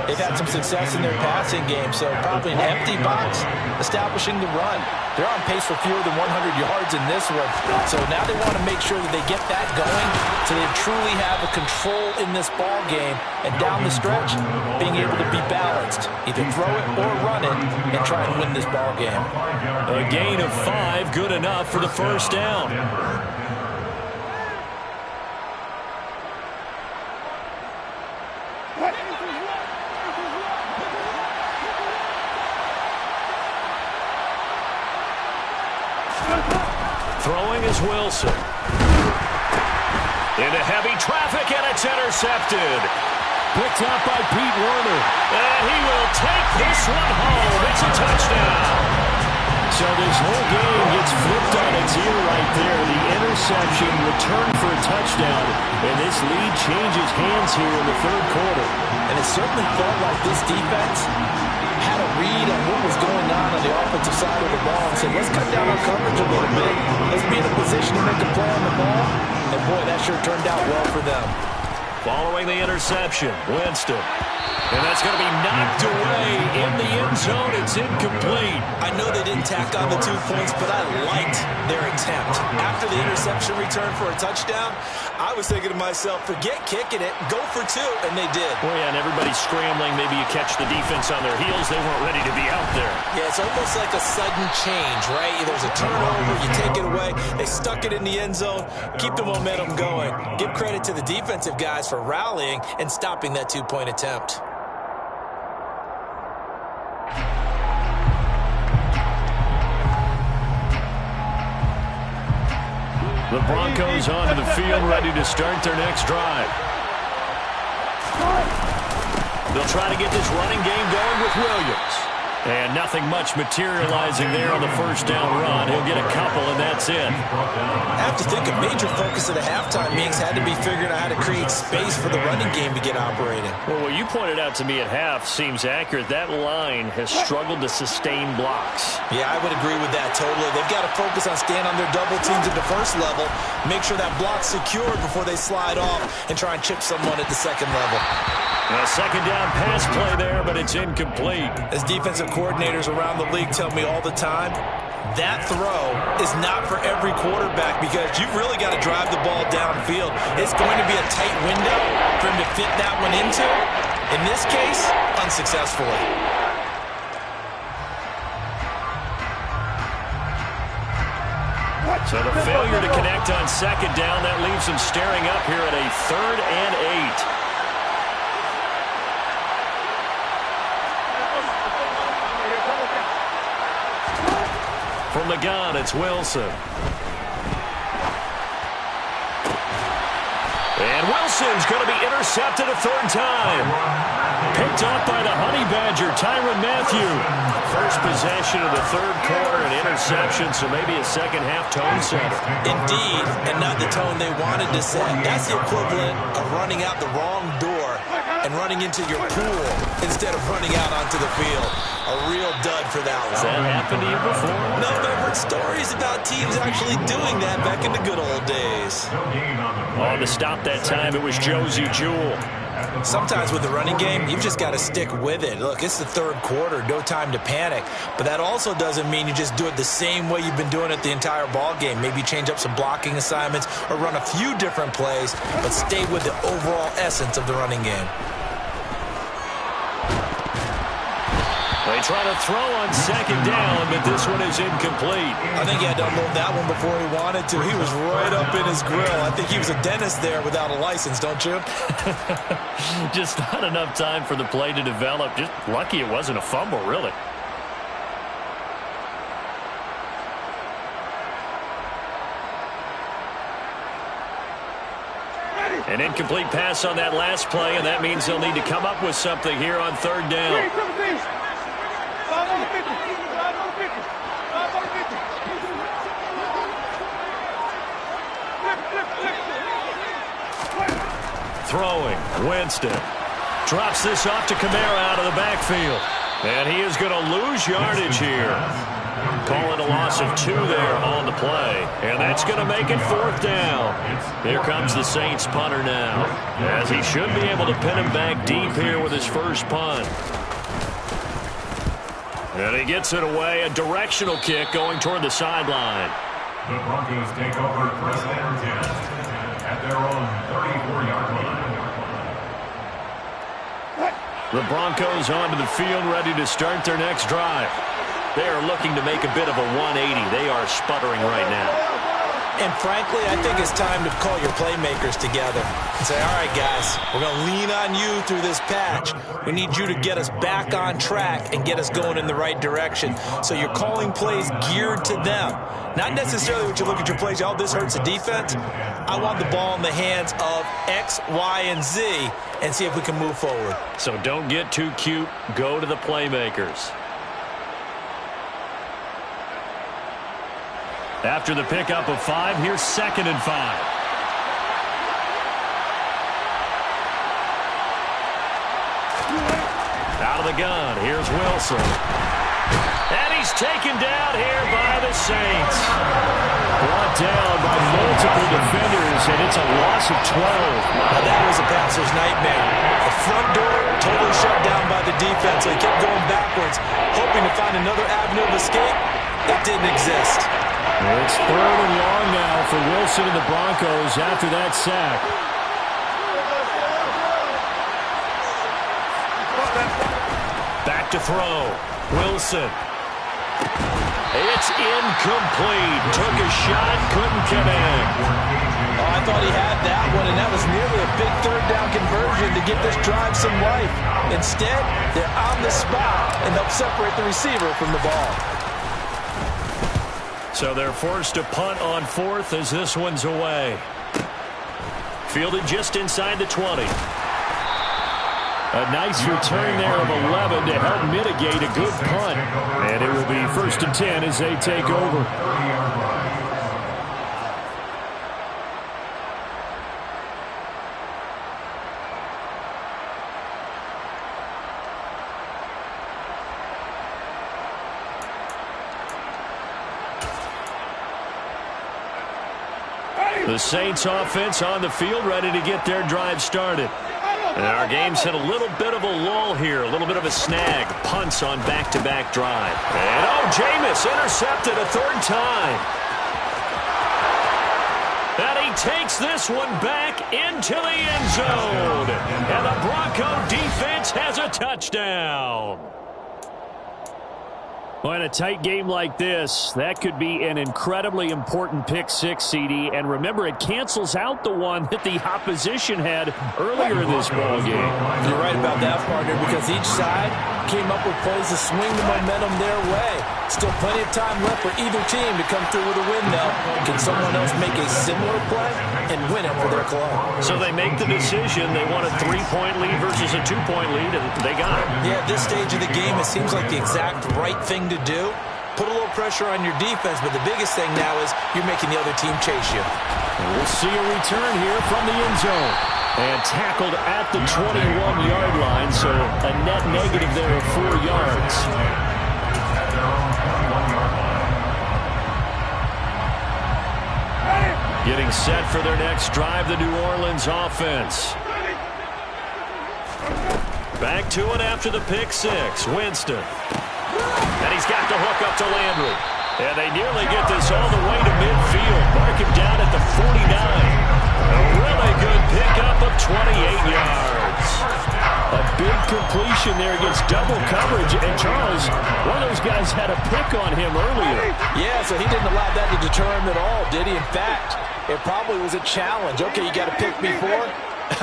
they've had some success in their passing game, so probably an empty box establishing the run. They're on pace for fewer than 100 yards in this one, so now they want to make sure that they get that going so they truly have a control in this ball game, and down the stretch, being able to be balanced. Either throw it or run it and try and win this ball game. A gain of 5, good enough for the first down. Throwing is Wilson. Into heavy traffic, and it's intercepted. Picked up by Pete Werner. And he will take this one home. It's a touchdown. So this whole game gets flipped on its ear right there. The interception returned for a touchdown. And this lead changes hands here in the third quarter. And it certainly felt like this defense had a read on what was going on the offensive side of the ball and said, let's cut down our coverage a little bit. Let's be in a position to make a play on the ball. And boy, that sure turned out well for them. Following the interception, Winston. And that's going to be knocked away in the end zone. It's incomplete. I know they didn't tack on the 2 points, but I liked their attempt. After the interception return for a touchdown, I was thinking to myself, forget kicking it, go for 2, and they did. Well, yeah, and everybody's scrambling. Maybe you catch the defense on their heels. They weren't ready to be out there. Yeah, it's almost like a sudden change, right? There's a turnover, you take it away. They stuck it in the end zone. Keep the momentum going. Give credit to the defensive guys for rallying and stopping that 2-point attempt. The Broncos onto the field, ready to start their next drive. They'll try to get this running game going with Williams. And nothing much materializing there on the first down run. He'll get a couple, and that's it. I have to think a major focus of the halftime meetings had to be figuring out how to create space for the running game to get operating. Well, what you pointed out to me at half seems accurate. That line has struggled to sustain blocks. Yeah, I would agree with that totally. They've got to focus on staying on their double teams at the first level, make sure that block's secured before they slide off and try and chip someone at the second level. A second down pass play there, but it's incomplete. As defensive coordinators around the league tell me all the time, that throw is not for every quarterback because you've really got to drive the ball downfield. It's going to be a tight window for him to fit that one into. In this case, unsuccessfully. So the failure to connect on second down, that leaves him staring up here at a 3rd and 8. From the gun, it's Wilson. And Wilson's going to be intercepted a 3rd time. Picked up by the Honey Badger, Tyrann Mathieu. First possession of the 3rd quarter, an interception, so maybe a second-half tone setter. Indeed, and not the tone they wanted to set. That's the equivalent of running out the wrong door and running into your pool instead of running out onto the field. A real dud for that one. Has that happened to you before? No, but I've heard stories about teams actually doing that back in the good old days. On to stop that time, it was Josie Jewell. Sometimes with the running game, you've just got to stick with it. Look, it's the 3rd quarter, no time to panic. But that also doesn't mean you just do it the same way you've been doing it the entire ball game. Maybe change up some blocking assignments or run a few different plays, but stay with the overall essence of the running game. They try to throw on second down, but this one is incomplete. I think he had to unload that one before he wanted to. He was right up in his grill. I think he was a dentist there without a license, don't you? Just not enough time for the play to develop. Just lucky it wasn't a fumble, really. An incomplete pass on that last play, and that means they'll need to come up with something here on 3rd down. Throwing, Winston. Drops this off to Kamara out of the backfield. And he is going to lose yardage here. Call it a loss of 2 there on the play. And that's going to make it 4th down. Here comes the Saints punter now, as he should be able to pin him back deep here with his first punt. And he gets it away. A directional kick going toward the sideline. The Broncos take over first and 10 at their own 34-yard line. The Broncos onto the field, ready to start their next drive. They are looking to make a bit of a 180. They are sputtering right now. And frankly, I think it's time to call your playmakers together and say, all right, guys, we're going to lean on you through this patch. We need you to get us back on track and get us going in the right direction. So you're calling plays geared to them. Not necessarily what you look at your plays, oh, this hurts the defense. I want the ball in the hands of X, Y, and Z and see if we can move forward. So don't get too cute. Go to the playmakers. After the pickup of 5, here's 2nd and 5. Out of the gun, here's Wilson. And he's taken down here by the Saints. Brought down by multiple defenders, and it's a loss of 12. Now that was a passer's nightmare. The front door totally shut down by the defense. So he kept going backwards, hoping to find another avenue of escape. It didn't exist. It's 3rd and long now for Wilson and the Broncos after that sack. Back to throw. Wilson. It's incomplete. Took a shot, couldn't connect. Oh, I thought he had that one, and that was nearly a big 3rd down conversion to give this drive some life. Instead, they're on the spot and help separate the receiver from the ball. So they're forced to punt on 4th as this one's away. Fielded just inside the 20. A nice return there of 11 to help mitigate a good punt. And it will be 1st and 10 as they take over. The Saints offense on the field ready to get their drive started. And our game's hit a little bit of a lull here, a little bit of a snag. Punts on back-to-back drive. And oh, Jameis intercepted a 3rd time. And he takes this one back into the end zone. And the Bronco defense has a touchdown. Well, in a tight game like this, that could be an incredibly important pick 6, CD. And remember, it cancels out the one that the opposition had earlier in this ball game. You're right about that, partner, because each side came up with plays to swing the momentum their way. Still plenty of time left for either team to come through with a win, though. Can someone else make a similar play and win it for their club? So they make the decision. They want a 3-point lead versus a 2-point lead, and they got it. Yeah, at this stage of the game, it seems like the exact right thing to do. Put a little pressure on your defense, but the biggest thing now is you're making the other team chase you. And we'll see a return here from the end zone. And tackled at the 21-yard line, so a net negative there of 4 yards. Getting set for their next drive, the New Orleans offense. Back to it after the pick 6. Winston. And he's got the hook up to Landry. And they nearly get this all the way to midfield. Mark him down at the 49. A really good pickup of 28 yards. A big completion there against double coverage. And Charles, one of those guys had a pick on him earlier. Yeah, so he didn't allow that to deter him at all, did he? In fact, it probably was a challenge. Okay, you got to pick me for it.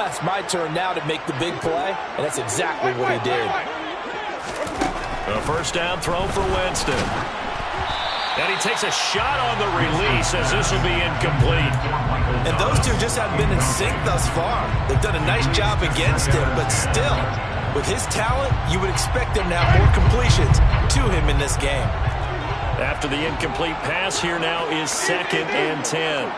It's my turn now to make the big play, and that's exactly what he did. A first down throw for Winston. And he takes a shot on the release as this will be incomplete. And those two just haven't been in sync thus far. They've done a nice job against him, but still, with his talent, you would expect him to have more completions to him in this game. After the incomplete pass, here now is 2nd and 10.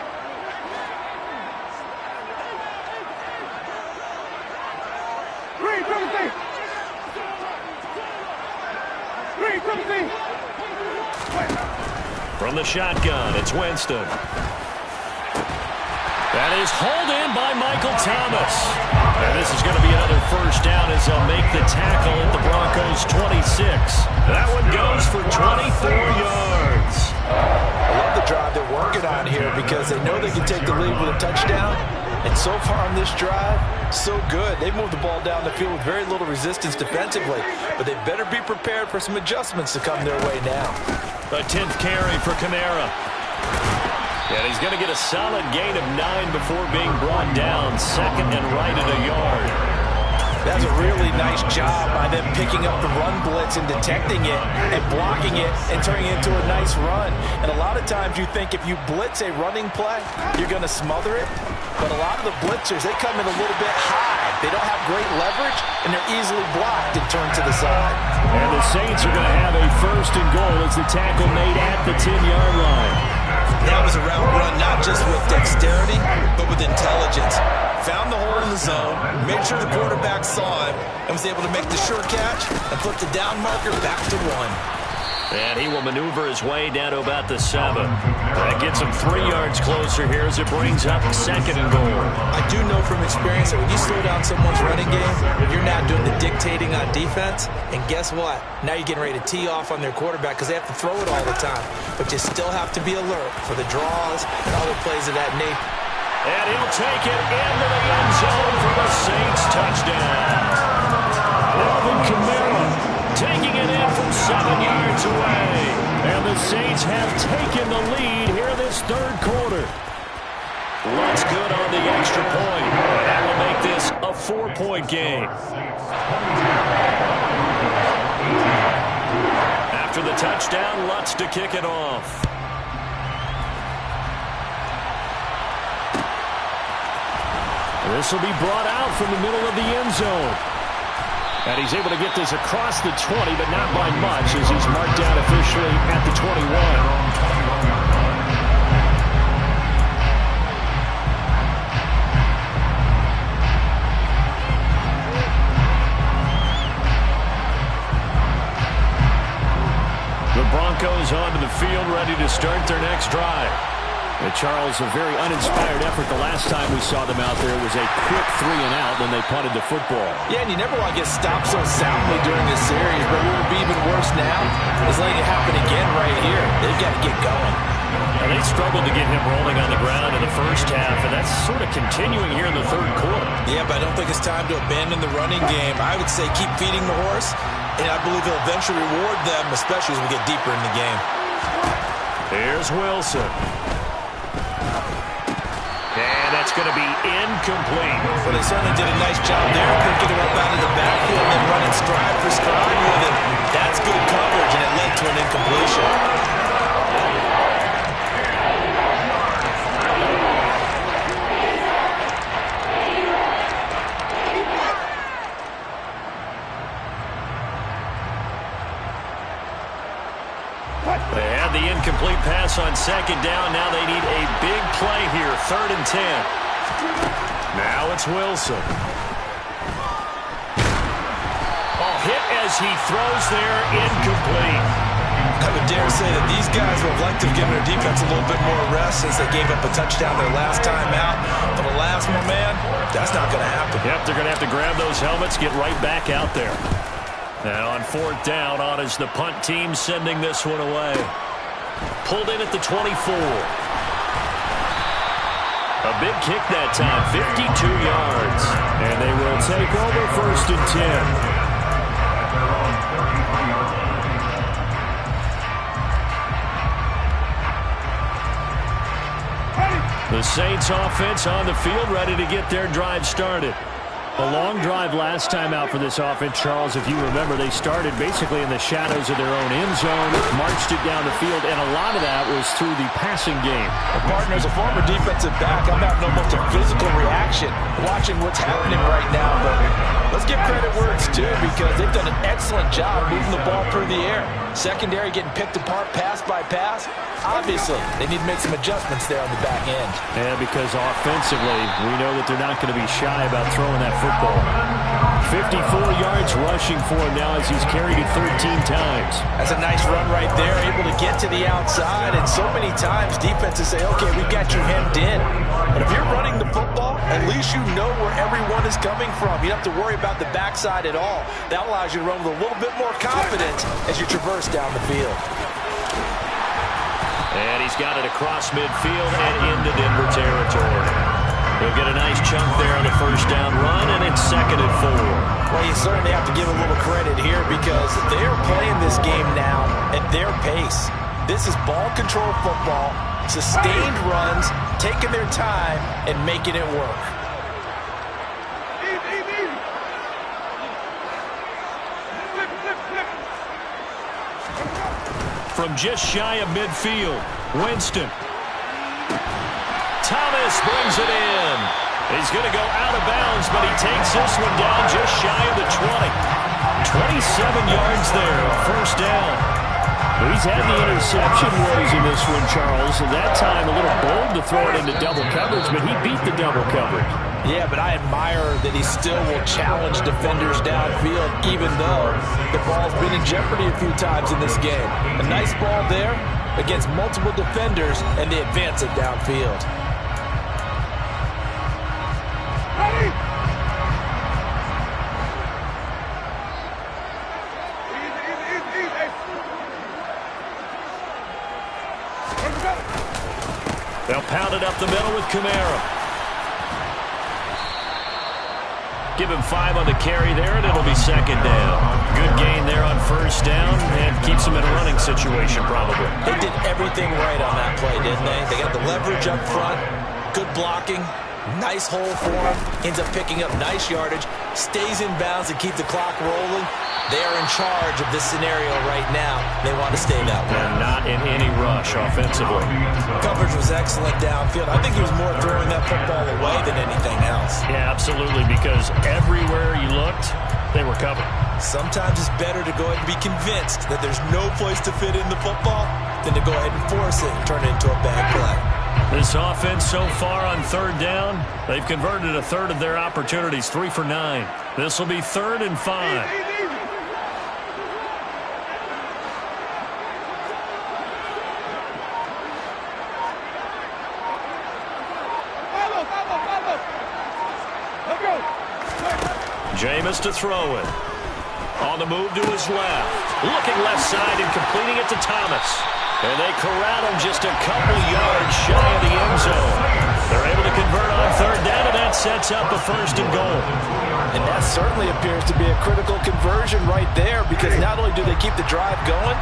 From the shotgun, it's Winston. That is hauled in by Michael Thomas. And this is going to be another first down as they'll make the tackle at the Broncos' 26. That one goes for 24 yards. I love the drive they're working on here because they know they can take the lead with a touchdown. And so far on this drive, so good. They moved the ball down the field with very little resistance defensively. But they better be prepared for some adjustments to come their way now. A 10th carry for Kamara. And he's going to get a solid gain of 9 before being brought down. Second and right at a yard. That's a really nice job by them picking up the run blitz and detecting it and blocking it and turning it into a nice run. And a lot of times you think if you blitz a running play, you're going to smother it. But a lot of the blitzers, they come in a little bit high. They don't have great leverage, and they're easily blocked and turned to the side. And the Saints are going to have a first and goal as the tackle made at the 10-yard line. That was a route run not just with dexterity, but with intelligence. Found the hole in the zone, made sure the quarterback saw him, and was able to make the sure catch and put the down marker back to 1. And he will maneuver his way down to about the 7. That gets him 3 yards closer here as it brings up second and goal. I do know from experience that when you slow down someone's running game, you're not doing the dictating on defense. And guess what? Now you're getting ready to tee off on their quarterback because they have to throw it all the time. But you still have to be alert for the draws and other plays of that nature. And he'll take it into the end zone for the Saints touchdown. Alvin Kamara taking it in from 7 yards away. And the Saints have taken the lead here this third quarter. Looks good on the extra point. That will make this a 4-point game. After the touchdown, Lutz to kick it off. This will be brought out from the middle of the end zone. And he's able to get this across the 20, but not by much as he's marked down officially at the 21. The Broncos onto the field, ready to start their next drive. And Charles, a very uninspired effort. The last time we saw them out there was a quick 3 and out when they punted the football. Yeah, and you never want to get stopped so soundly during this series, but what would be even worse now is letting it happen again right here. They've got to get going. And they struggled to get him rolling on the ground in the first half, and that's sort of continuing here in the third quarter. Yeah, but I don't think it's time to abandon the running game. I would say keep feeding the horse, and I believe he'll eventually reward them, especially as we get deeper in the game. Here's Wilson. And that's going to be incomplete. Well, they certainly did a nice job there. Couldn't get him up out of the backfield and then running stride for stride with it. That's good coverage, and it led to an incompletion. They had the incomplete pass on second down. Now they need a big play here. 3rd and 10. Now it's Wilson. Oh, hit as he throws there. Incomplete. I would dare say that these guys would have liked to have given their defense a little bit more rest since they gave up a touchdown their last time out. But the last one, man, that's not going to happen. Yep, they're going to have to grab those helmets, get right back out there. Now on 4th down, on is the punt team sending this one away. Pulled in at the 24. A big kick that time, 52 yards. And they will take over 1st and 10. The Saints offense on the field, ready to get their drive started. A long drive last time out for this offense, Charles. If you remember, they started basically in the shadows of their own end zone, marched it down the field, and a lot of that was through the passing game. Partner, as a former defensive back, I'm having almost a physical reaction watching what's happening right now. But let's give credit where it's due because they've done an excellent job moving the ball through the air. Secondary getting picked apart pass by pass. Obviously, they need to make some adjustments there on the back end. And because offensively, we know that they're not going to be shy about throwing that football. 54 yards rushing for him now as he's carried it 13 times. That's a nice run right there, able to get to the outside. And so many times defenses say, okay, we've got you hemmed in. But if you're running the football, at least you know where everyone is coming from. You don't have to worry about the backside at all. That allows you to run with a little bit more confidence as you traverse down the field. And he's got it across midfield and into Denver territory. He'll get a nice chunk there on the first down run, and it's 2nd and 4. Well, you certainly have to give a little credit here because they're playing this game now at their pace. This is ball control football, sustained runs, taking their time, and making it work. From just shy of midfield, Winston. Thomas brings it in. He's going to go out of bounds, but he takes this one down just shy of the 20. 27 yards there, first down. He's had the interception woes in this one, Charles, and that time a little bold to throw it into double coverage, but he beat the double coverage. Yeah, but I admire that he still will challenge defenders downfield, even though the ball's been in jeopardy a few times in this game. A nice ball there against multiple defenders, and they advance it downfield. They'll pound it up the middle with Kamara. Give him 5 on the carry there, and it'll be 2nd down. Good gain there on first down, and keeps him in a running situation probably. They did everything right on that play, didn't they? They got the leverage up front, good blocking, nice hole for him, ends up picking up nice yardage, stays in bounds to keep the clock rolling. They are in charge of this scenario right now. They want to stay that way. And not in any rush offensively. Coverage was excellent downfield. I think he was more throwing that football away than anything else. Yeah, absolutely, because everywhere you looked, they were covered. Sometimes it's better to go ahead and be convinced that there's no place to fit in the football than to go ahead and force it and turn it into a bad play. This offense so far on 3rd down, they've converted a third of their opportunities, 3 for 9. This will be 3rd and 5. Jameis to throw it. On the move to his left. Looking left side and completing it to Thomas. And they corral him just a couple yards shy of the end zone. They're able to convert on 3rd down, and that sets up a 1st and goal. And that certainly appears to be a critical conversion right there because not only do they keep the drive going,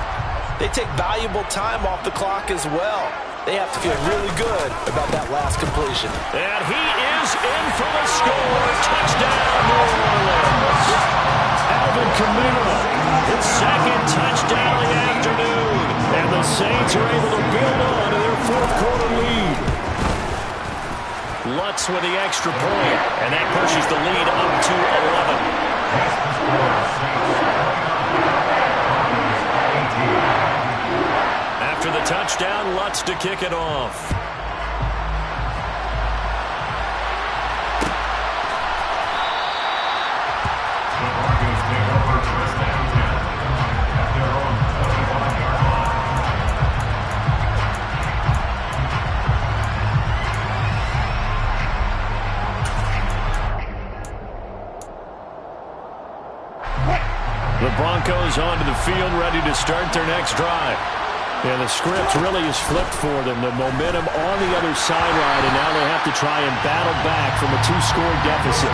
they take valuable time off the clock as well. They have to feel really good about that last completion. And he is in for the score. Touchdown, New Orleans. Alvin Kamara, his 2nd touchdown of the afternoon. And the Saints are able to build on to their 4th quarter lead. Lutz with the extra point, and that pushes the lead up to 11. After the touchdown, Lutz to kick it off. The Broncos onto the field, ready to start their next drive. Yeah, the script really is flipped for them. The momentum on the other sideline, and now they have to try and battle back from a 2-score deficit.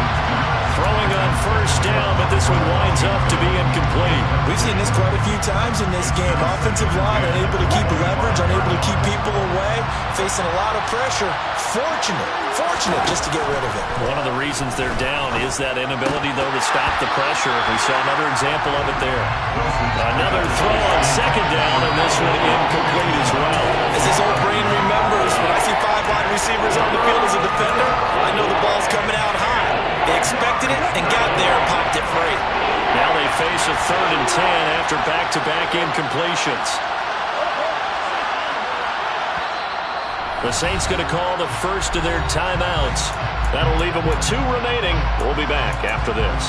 Throwing on first down, but this one winds up to be incomplete. We've seen this quite a few times in this game. Offensive line unable to keep leverage, unable to keep people away, facing a lot of pressure. Fortunate just to get rid of it. One of the reasons they're down is that inability, though, to stop the pressure. We saw another example of it there. Another throw on 2nd down, and this one incomplete as well. As his old brain remembers, when I see 5 wide receivers on the field as a defender, I know the ball's coming out high. They expected it and got there and popped it free. Now they face a 3rd and 10 after back-to-back incompletions. The Saints going to call the first of their timeouts. That'll leave them with 2 remaining. We'll be back after this.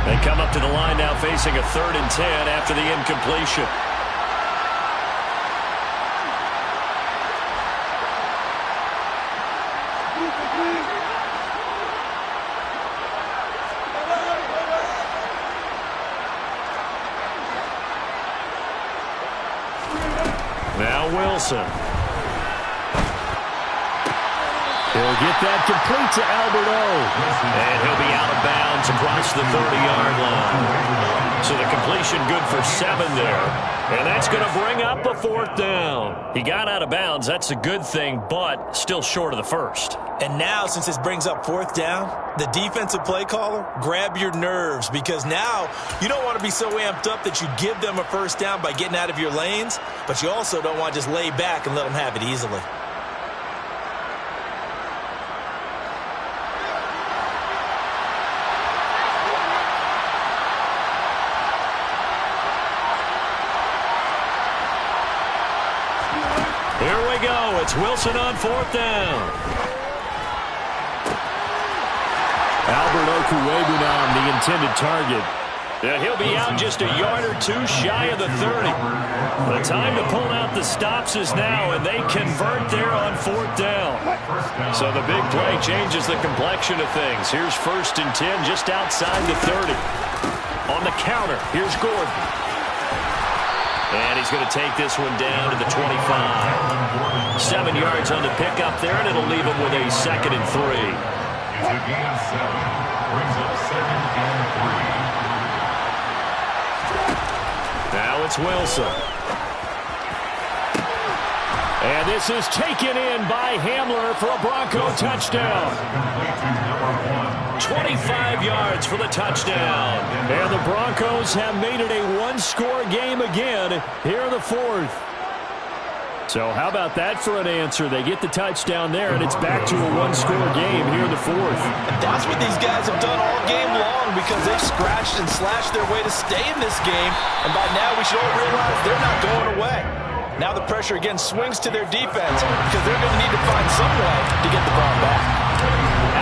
They come up to the line now facing a 3rd and 10 after the incompletion. Now Wilson. He'll get that complete to Alberto. And he'll be out of bounds across the 30-yard line. So the completion good for 7 there. And that's going to bring up a 4th down. He got out of bounds. That's a good thing, but still short of the first. And now, since this brings up 4th down, the defensive play caller, grab your nerves, because now you don't want to be so amped up that you give them a 1st down by getting out of your lanes, but you also don't want to just lay back and let them have it easily. Here we go. It's Wilson on 4th down. Albert Okuwebunam, the intended target. Yeah, he'll be out just a yard or 2 shy of the 30. The time to pull out the stops is now, and they convert there on 4th down. So the big play changes the complexion of things. Here's 1st and 10 just outside the 30. On the counter, here's Gordon. And he's going to take this one down to the 25. 7 yards on the pickup there, and it'll leave him with a 2nd and 3. It's a gain of 7. Brings up 2nd and 3. Now it's Wilson. And this is taken in by Hamler for a Bronco touchdown. 25 yards for the touchdown. And the Broncos have made it a 1-score game again here in the 4th. So how about that for an answer? They get the touchdown there, and it's back to a 1-score game here in the 4th. And that's what these guys have done all game long, because they've scratched and slashed their way to stay in this game. And by now we should all realize they're not going away. Now the pressure again swings to their defense, because they're going to need to find some way to get the ball back.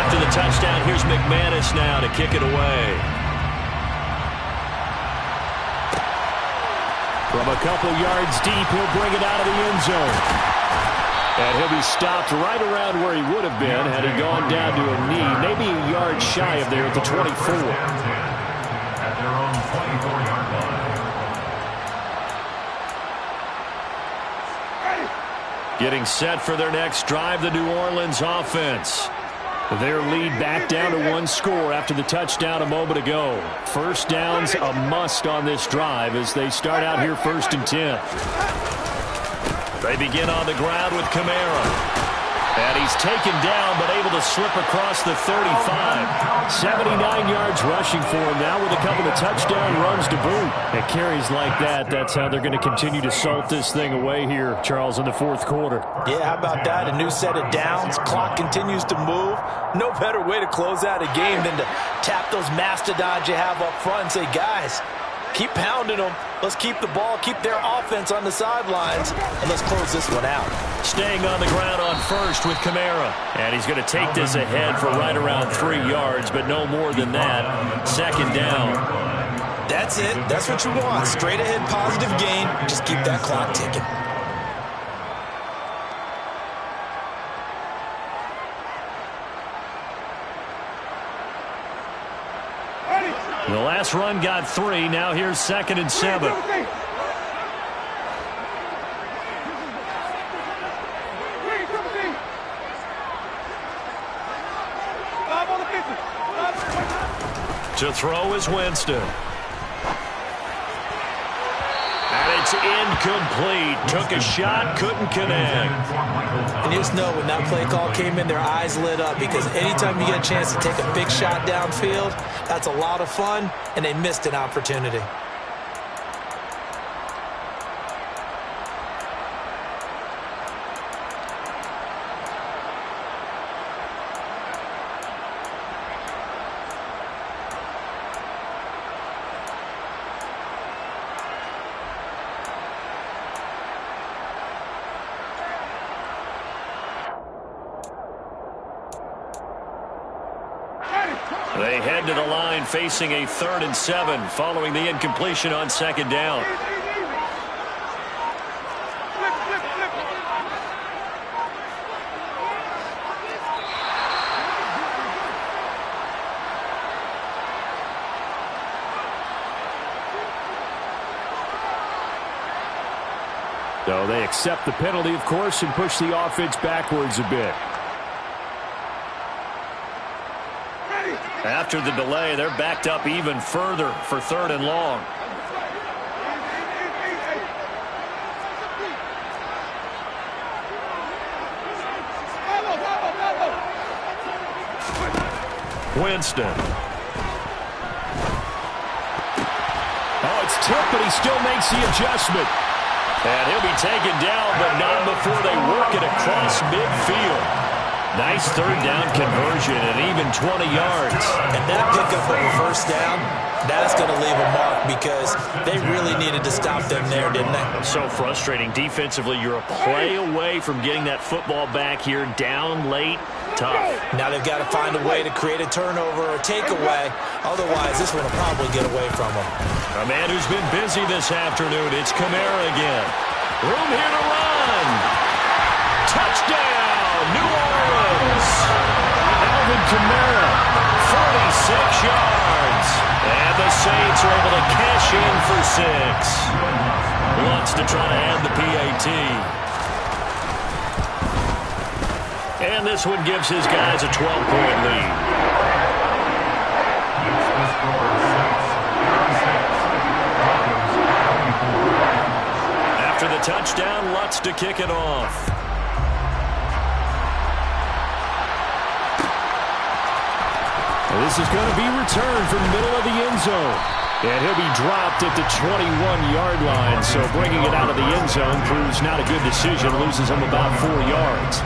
After the touchdown, here's McManus now to kick it away. From a couple yards deep, he'll bring it out of the end zone. And he'll be stopped right around where he would have been had he gone down to a knee, maybe a yard shy of there at the 24. At their own 24-yard line. Getting set for their next drive, the New Orleans offense. Their lead back down to 1 score after the touchdown a moment ago. 1st down's a must on this drive as they start out here 1st and 10. They begin on the ground with Kamara. And he's taken down but able to slip across the 35. 79 yards rushing for him now with a couple of touchdown runs to boot. At carries like that, that's how they're going to continue to salt this thing away here, Charles, in the 4th quarter. Yeah, how about that? A new set of downs. Clock continues to move. No better way to close out a game than to tap those mastodons you have up front and say, guys, keep pounding them. Let's keep the ball, keep their offense on the sidelines, and let's close this one out. Staying on the ground on 1st with Kamara. And he's going to take this ahead for right around 3 yards, but no more than that. 2nd down. That's it. That's what you want. Straight ahead positive gain. Just keep that clock ticking. The last run got 3. Now here's 2nd and 7. To throw is Winston. And it's incomplete. Took a shot, couldn't connect. And you just know when that play call came in, their eyes lit up, because anytime you get a chance to take a big shot downfield, that's a lot of fun, and they missed an opportunity. They head to the line facing a 3rd and 7 following the incompletion on 2nd down. So they accept the penalty, of course, and push the offense backwards a bit. After the delay, they're backed up even further for 3rd and long. Winston. Oh, it's tipped, but he still makes the adjustment. And he'll be taken down, but not before they work it across midfield. Nice 3rd down conversion and even 20 yards. And that pickup of a 1st down, that's going to leave a mark because they really needed to stop them there, didn't they? So frustrating. Defensively, you're a play away from getting that football back here, down late. Tough. Now they've got to find a way to create a turnover or a takeaway. Otherwise, this one will probably get away from them. A man who's been busy this afternoon. It's Kamara again. Room here to run. Touchdown, New Orleans. Alvin Kamara, 46 yards. And the Saints are able to cash in for 6. Wants to try to add the PAT. And this one gives his guys a 12-point lead. After the touchdown, Lutz to kick it off. Well, this is going to be returned from the middle of the end zone. And he'll be dropped at the 21-yard line. So bringing it out of the end zone proves not a good decision. Loses him about 4 yards.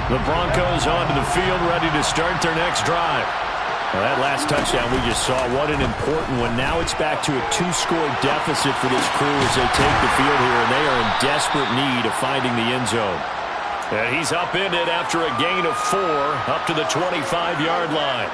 The Broncos onto the field, ready to start their next drive. Well, that last touchdown we just saw, what an important one. Now it's back to a 2-score deficit for this crew as they take the field here, and they are in desperate need of finding the end zone. And he's upended after a gain of 4 up to the 25-yard line.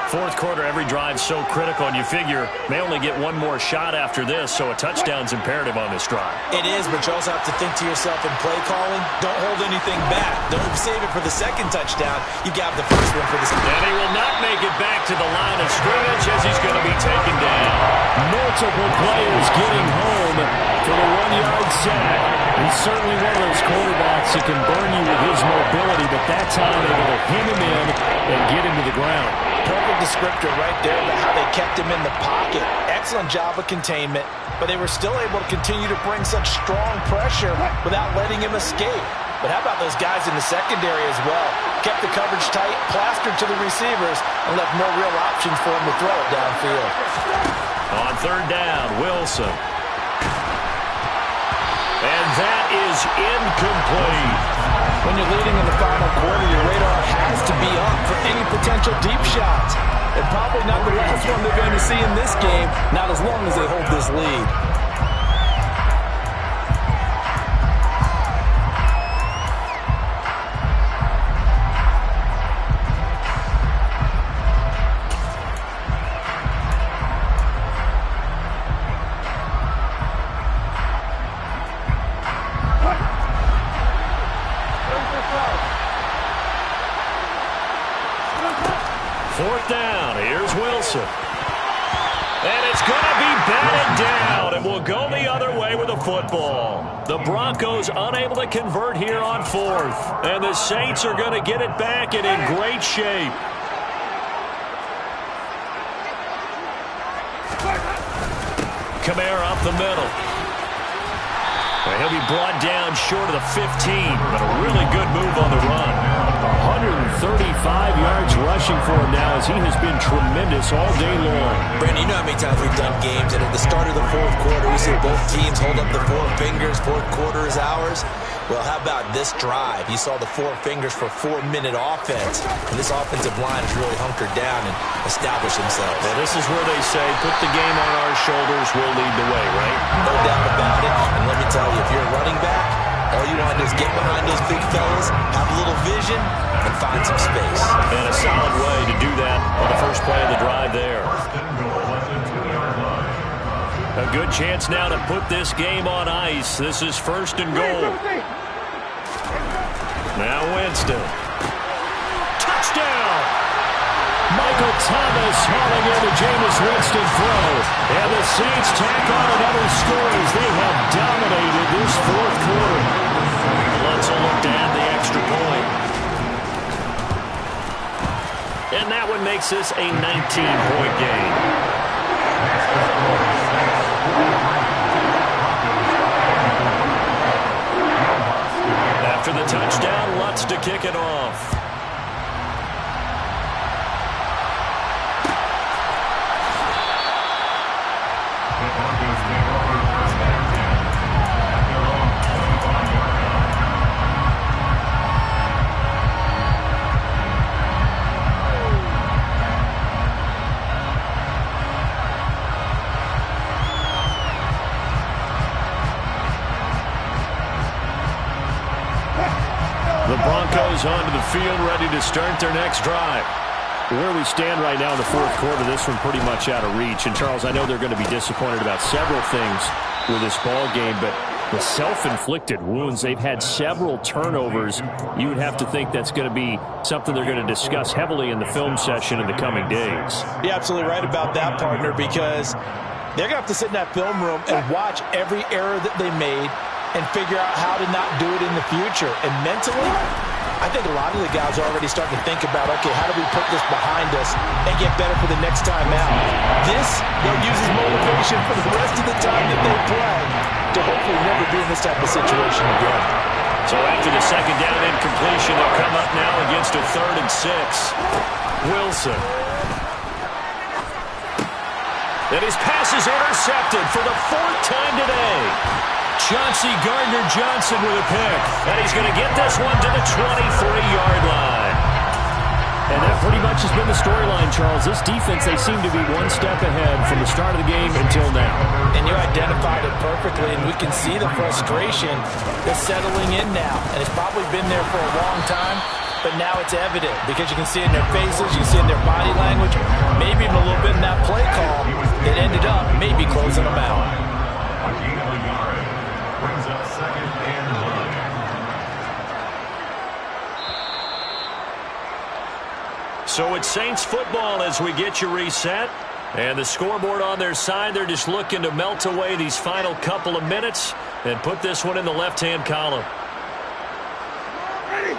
4th quarter, every drive so critical, and you figure they only get one more shot after this, so a touchdown's imperative on this drive. It is, but you also have to think to yourself in play calling, don't hold anything back. Don't save it for the 2nd touchdown. You got the 1st one for the second. And he will not make it back to the line of scrimmage as he's going to be taken down. Multiple players getting home for the 1-yard sack. He's certainly one of those quarterbacks that can burn you with his mobility, but that time able to hem him in and get him to the ground. Perfect descriptor right there about how they kept him in the pocket. Excellent job of containment, but they were still able to continue to bring such strong pressure without letting him escape. But how about those guys in the secondary as well? Kept the coverage tight, plastered to the receivers, and left no real options for him to throw it downfield. On 3rd down, Wilson. And that is incomplete. When you're leading in the final quarter, your radar has to be up for any potential deep shots. And probably not the last one they're going to see in this game, not as long as they hold this lead. And it's going to be batted down, and will go the other way with the football. The Broncos unable to convert here on 4th, and the Saints are going to get it back and in great shape. Kamara up the middle. And he'll be brought down short of the 15, but a really good move on the run. 135 yards rushing for him now as he has been tremendous all day long. Brandon, you know how many times we've done games, and at the start of the 4th quarter, we see both teams hold up the 4 fingers, 4th quarter is ours. Well, how about this drive? You saw the 4 fingers for 4-minute offense, and this offensive line has really hunkered down and established themselves. Well, this is where they say, put the game on our shoulders, we'll lead the way, right? No doubt about it, and let me tell you, if you're a running back, All you want is get behind those big fellas, have a little vision, and find some space. And a solid way to do that on the first play of the drive there. First and goal at the 2-yard line. A good chance now to put this game on ice. This is first and goal. Now Winston. Touchdown! Michael Thomas hauling in the Jameis Winston throw. And the Saints tack on another score as they have dominated this fourth quarter. Let's look to add the extra point. And that one makes this a 19-point game. After the touchdown, Lutz to kick it off. The Broncos onto the field, ready to start their next drive. Where we stand right now in the fourth quarter, this one pretty much out of reach. And, Charles, I know they're going to be disappointed about several things with this ball game, but the self-inflicted wounds, they've had several turnovers. You would have to think that's going to be something they're going to discuss heavily in the film session in the coming days. You're absolutely right about that, partner, because they're going to have to sit in that film room and watch every error that they made and figure out how to not do it in the future. And mentally, I think a lot of the guys are already starting to think about, okay, how do we put this behind us and get better for the next time out? This, they'll use as motivation for the rest of the time that they play to hopefully never be in this type of situation again. So after the second down incompletion, they'll come up now against a 3rd and 6. Wilson. And his pass is intercepted for the 4th time today. Chauncey Gardner-Johnson with a pick. And he's going to get this one to the 23-yard line. And that pretty much has been the storyline, Charles. This defense, they seem to be one step ahead from the start of the game until now. And you identified it perfectly, and we can see the frustration that's settling in now. And it's probably been there for a long time, but now it's evident because you can see it in their faces, you can see it in their body language, maybe even a little bit in that play call that ended up maybe closing them out. Brings up 2nd and 11. So it's Saints football as we get you reset. And the scoreboard on their side, they're just looking to melt away these final couple of minutes and put this one in the left-hand column. Ready.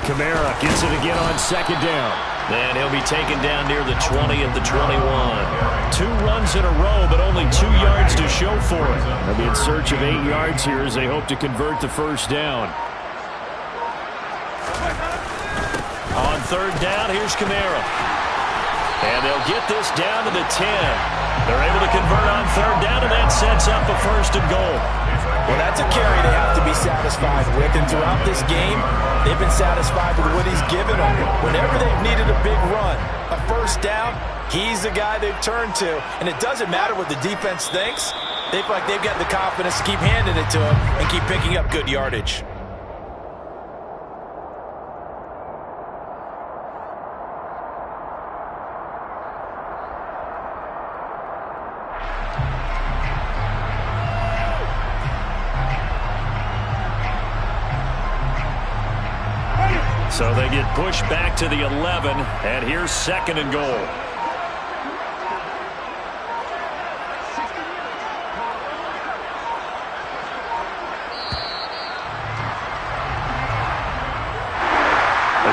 Kamara gets it again on 2nd down. And he'll be taken down near the 20 at the 21. 2 runs in a row, but only 2 yards to show for it. They'll be in search of 8 yards here as they hope to convert the first down. On 3rd down, here's Kamara. And they'll get this down to the 10. They're able to convert on 3rd down, and that sets up a 1st and goal. Well, that's a carry they have to be satisfied with. And throughout this game, they've been satisfied with what he's given them. Whenever they've needed a big run, a 1st down, he's the guy they've turned to. And it doesn't matter what the defense thinks. They feel like they've got the confidence to keep handing it to him and keep picking up good yardage. So they get pushed back to the 11, and here's 2nd and goal.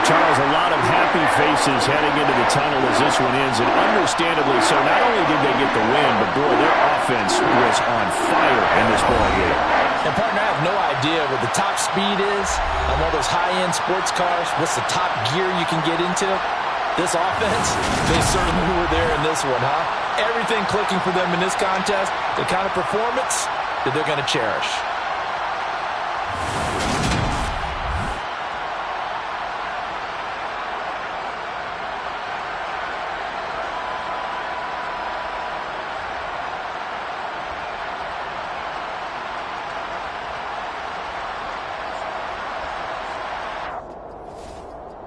Charles, a lot of happy faces heading into the tunnel as this one ends, and understandably so. Not only did they get the win, but boy, their offense was on fire in this ball game. And, partner, I have no idea what the top speed is on one of those high-end sports cars. What's the top gear you can get into? This offense, they certainly were there in this one, huh? Everything clicking for them in this contest, the kind of performance that they're going to cherish.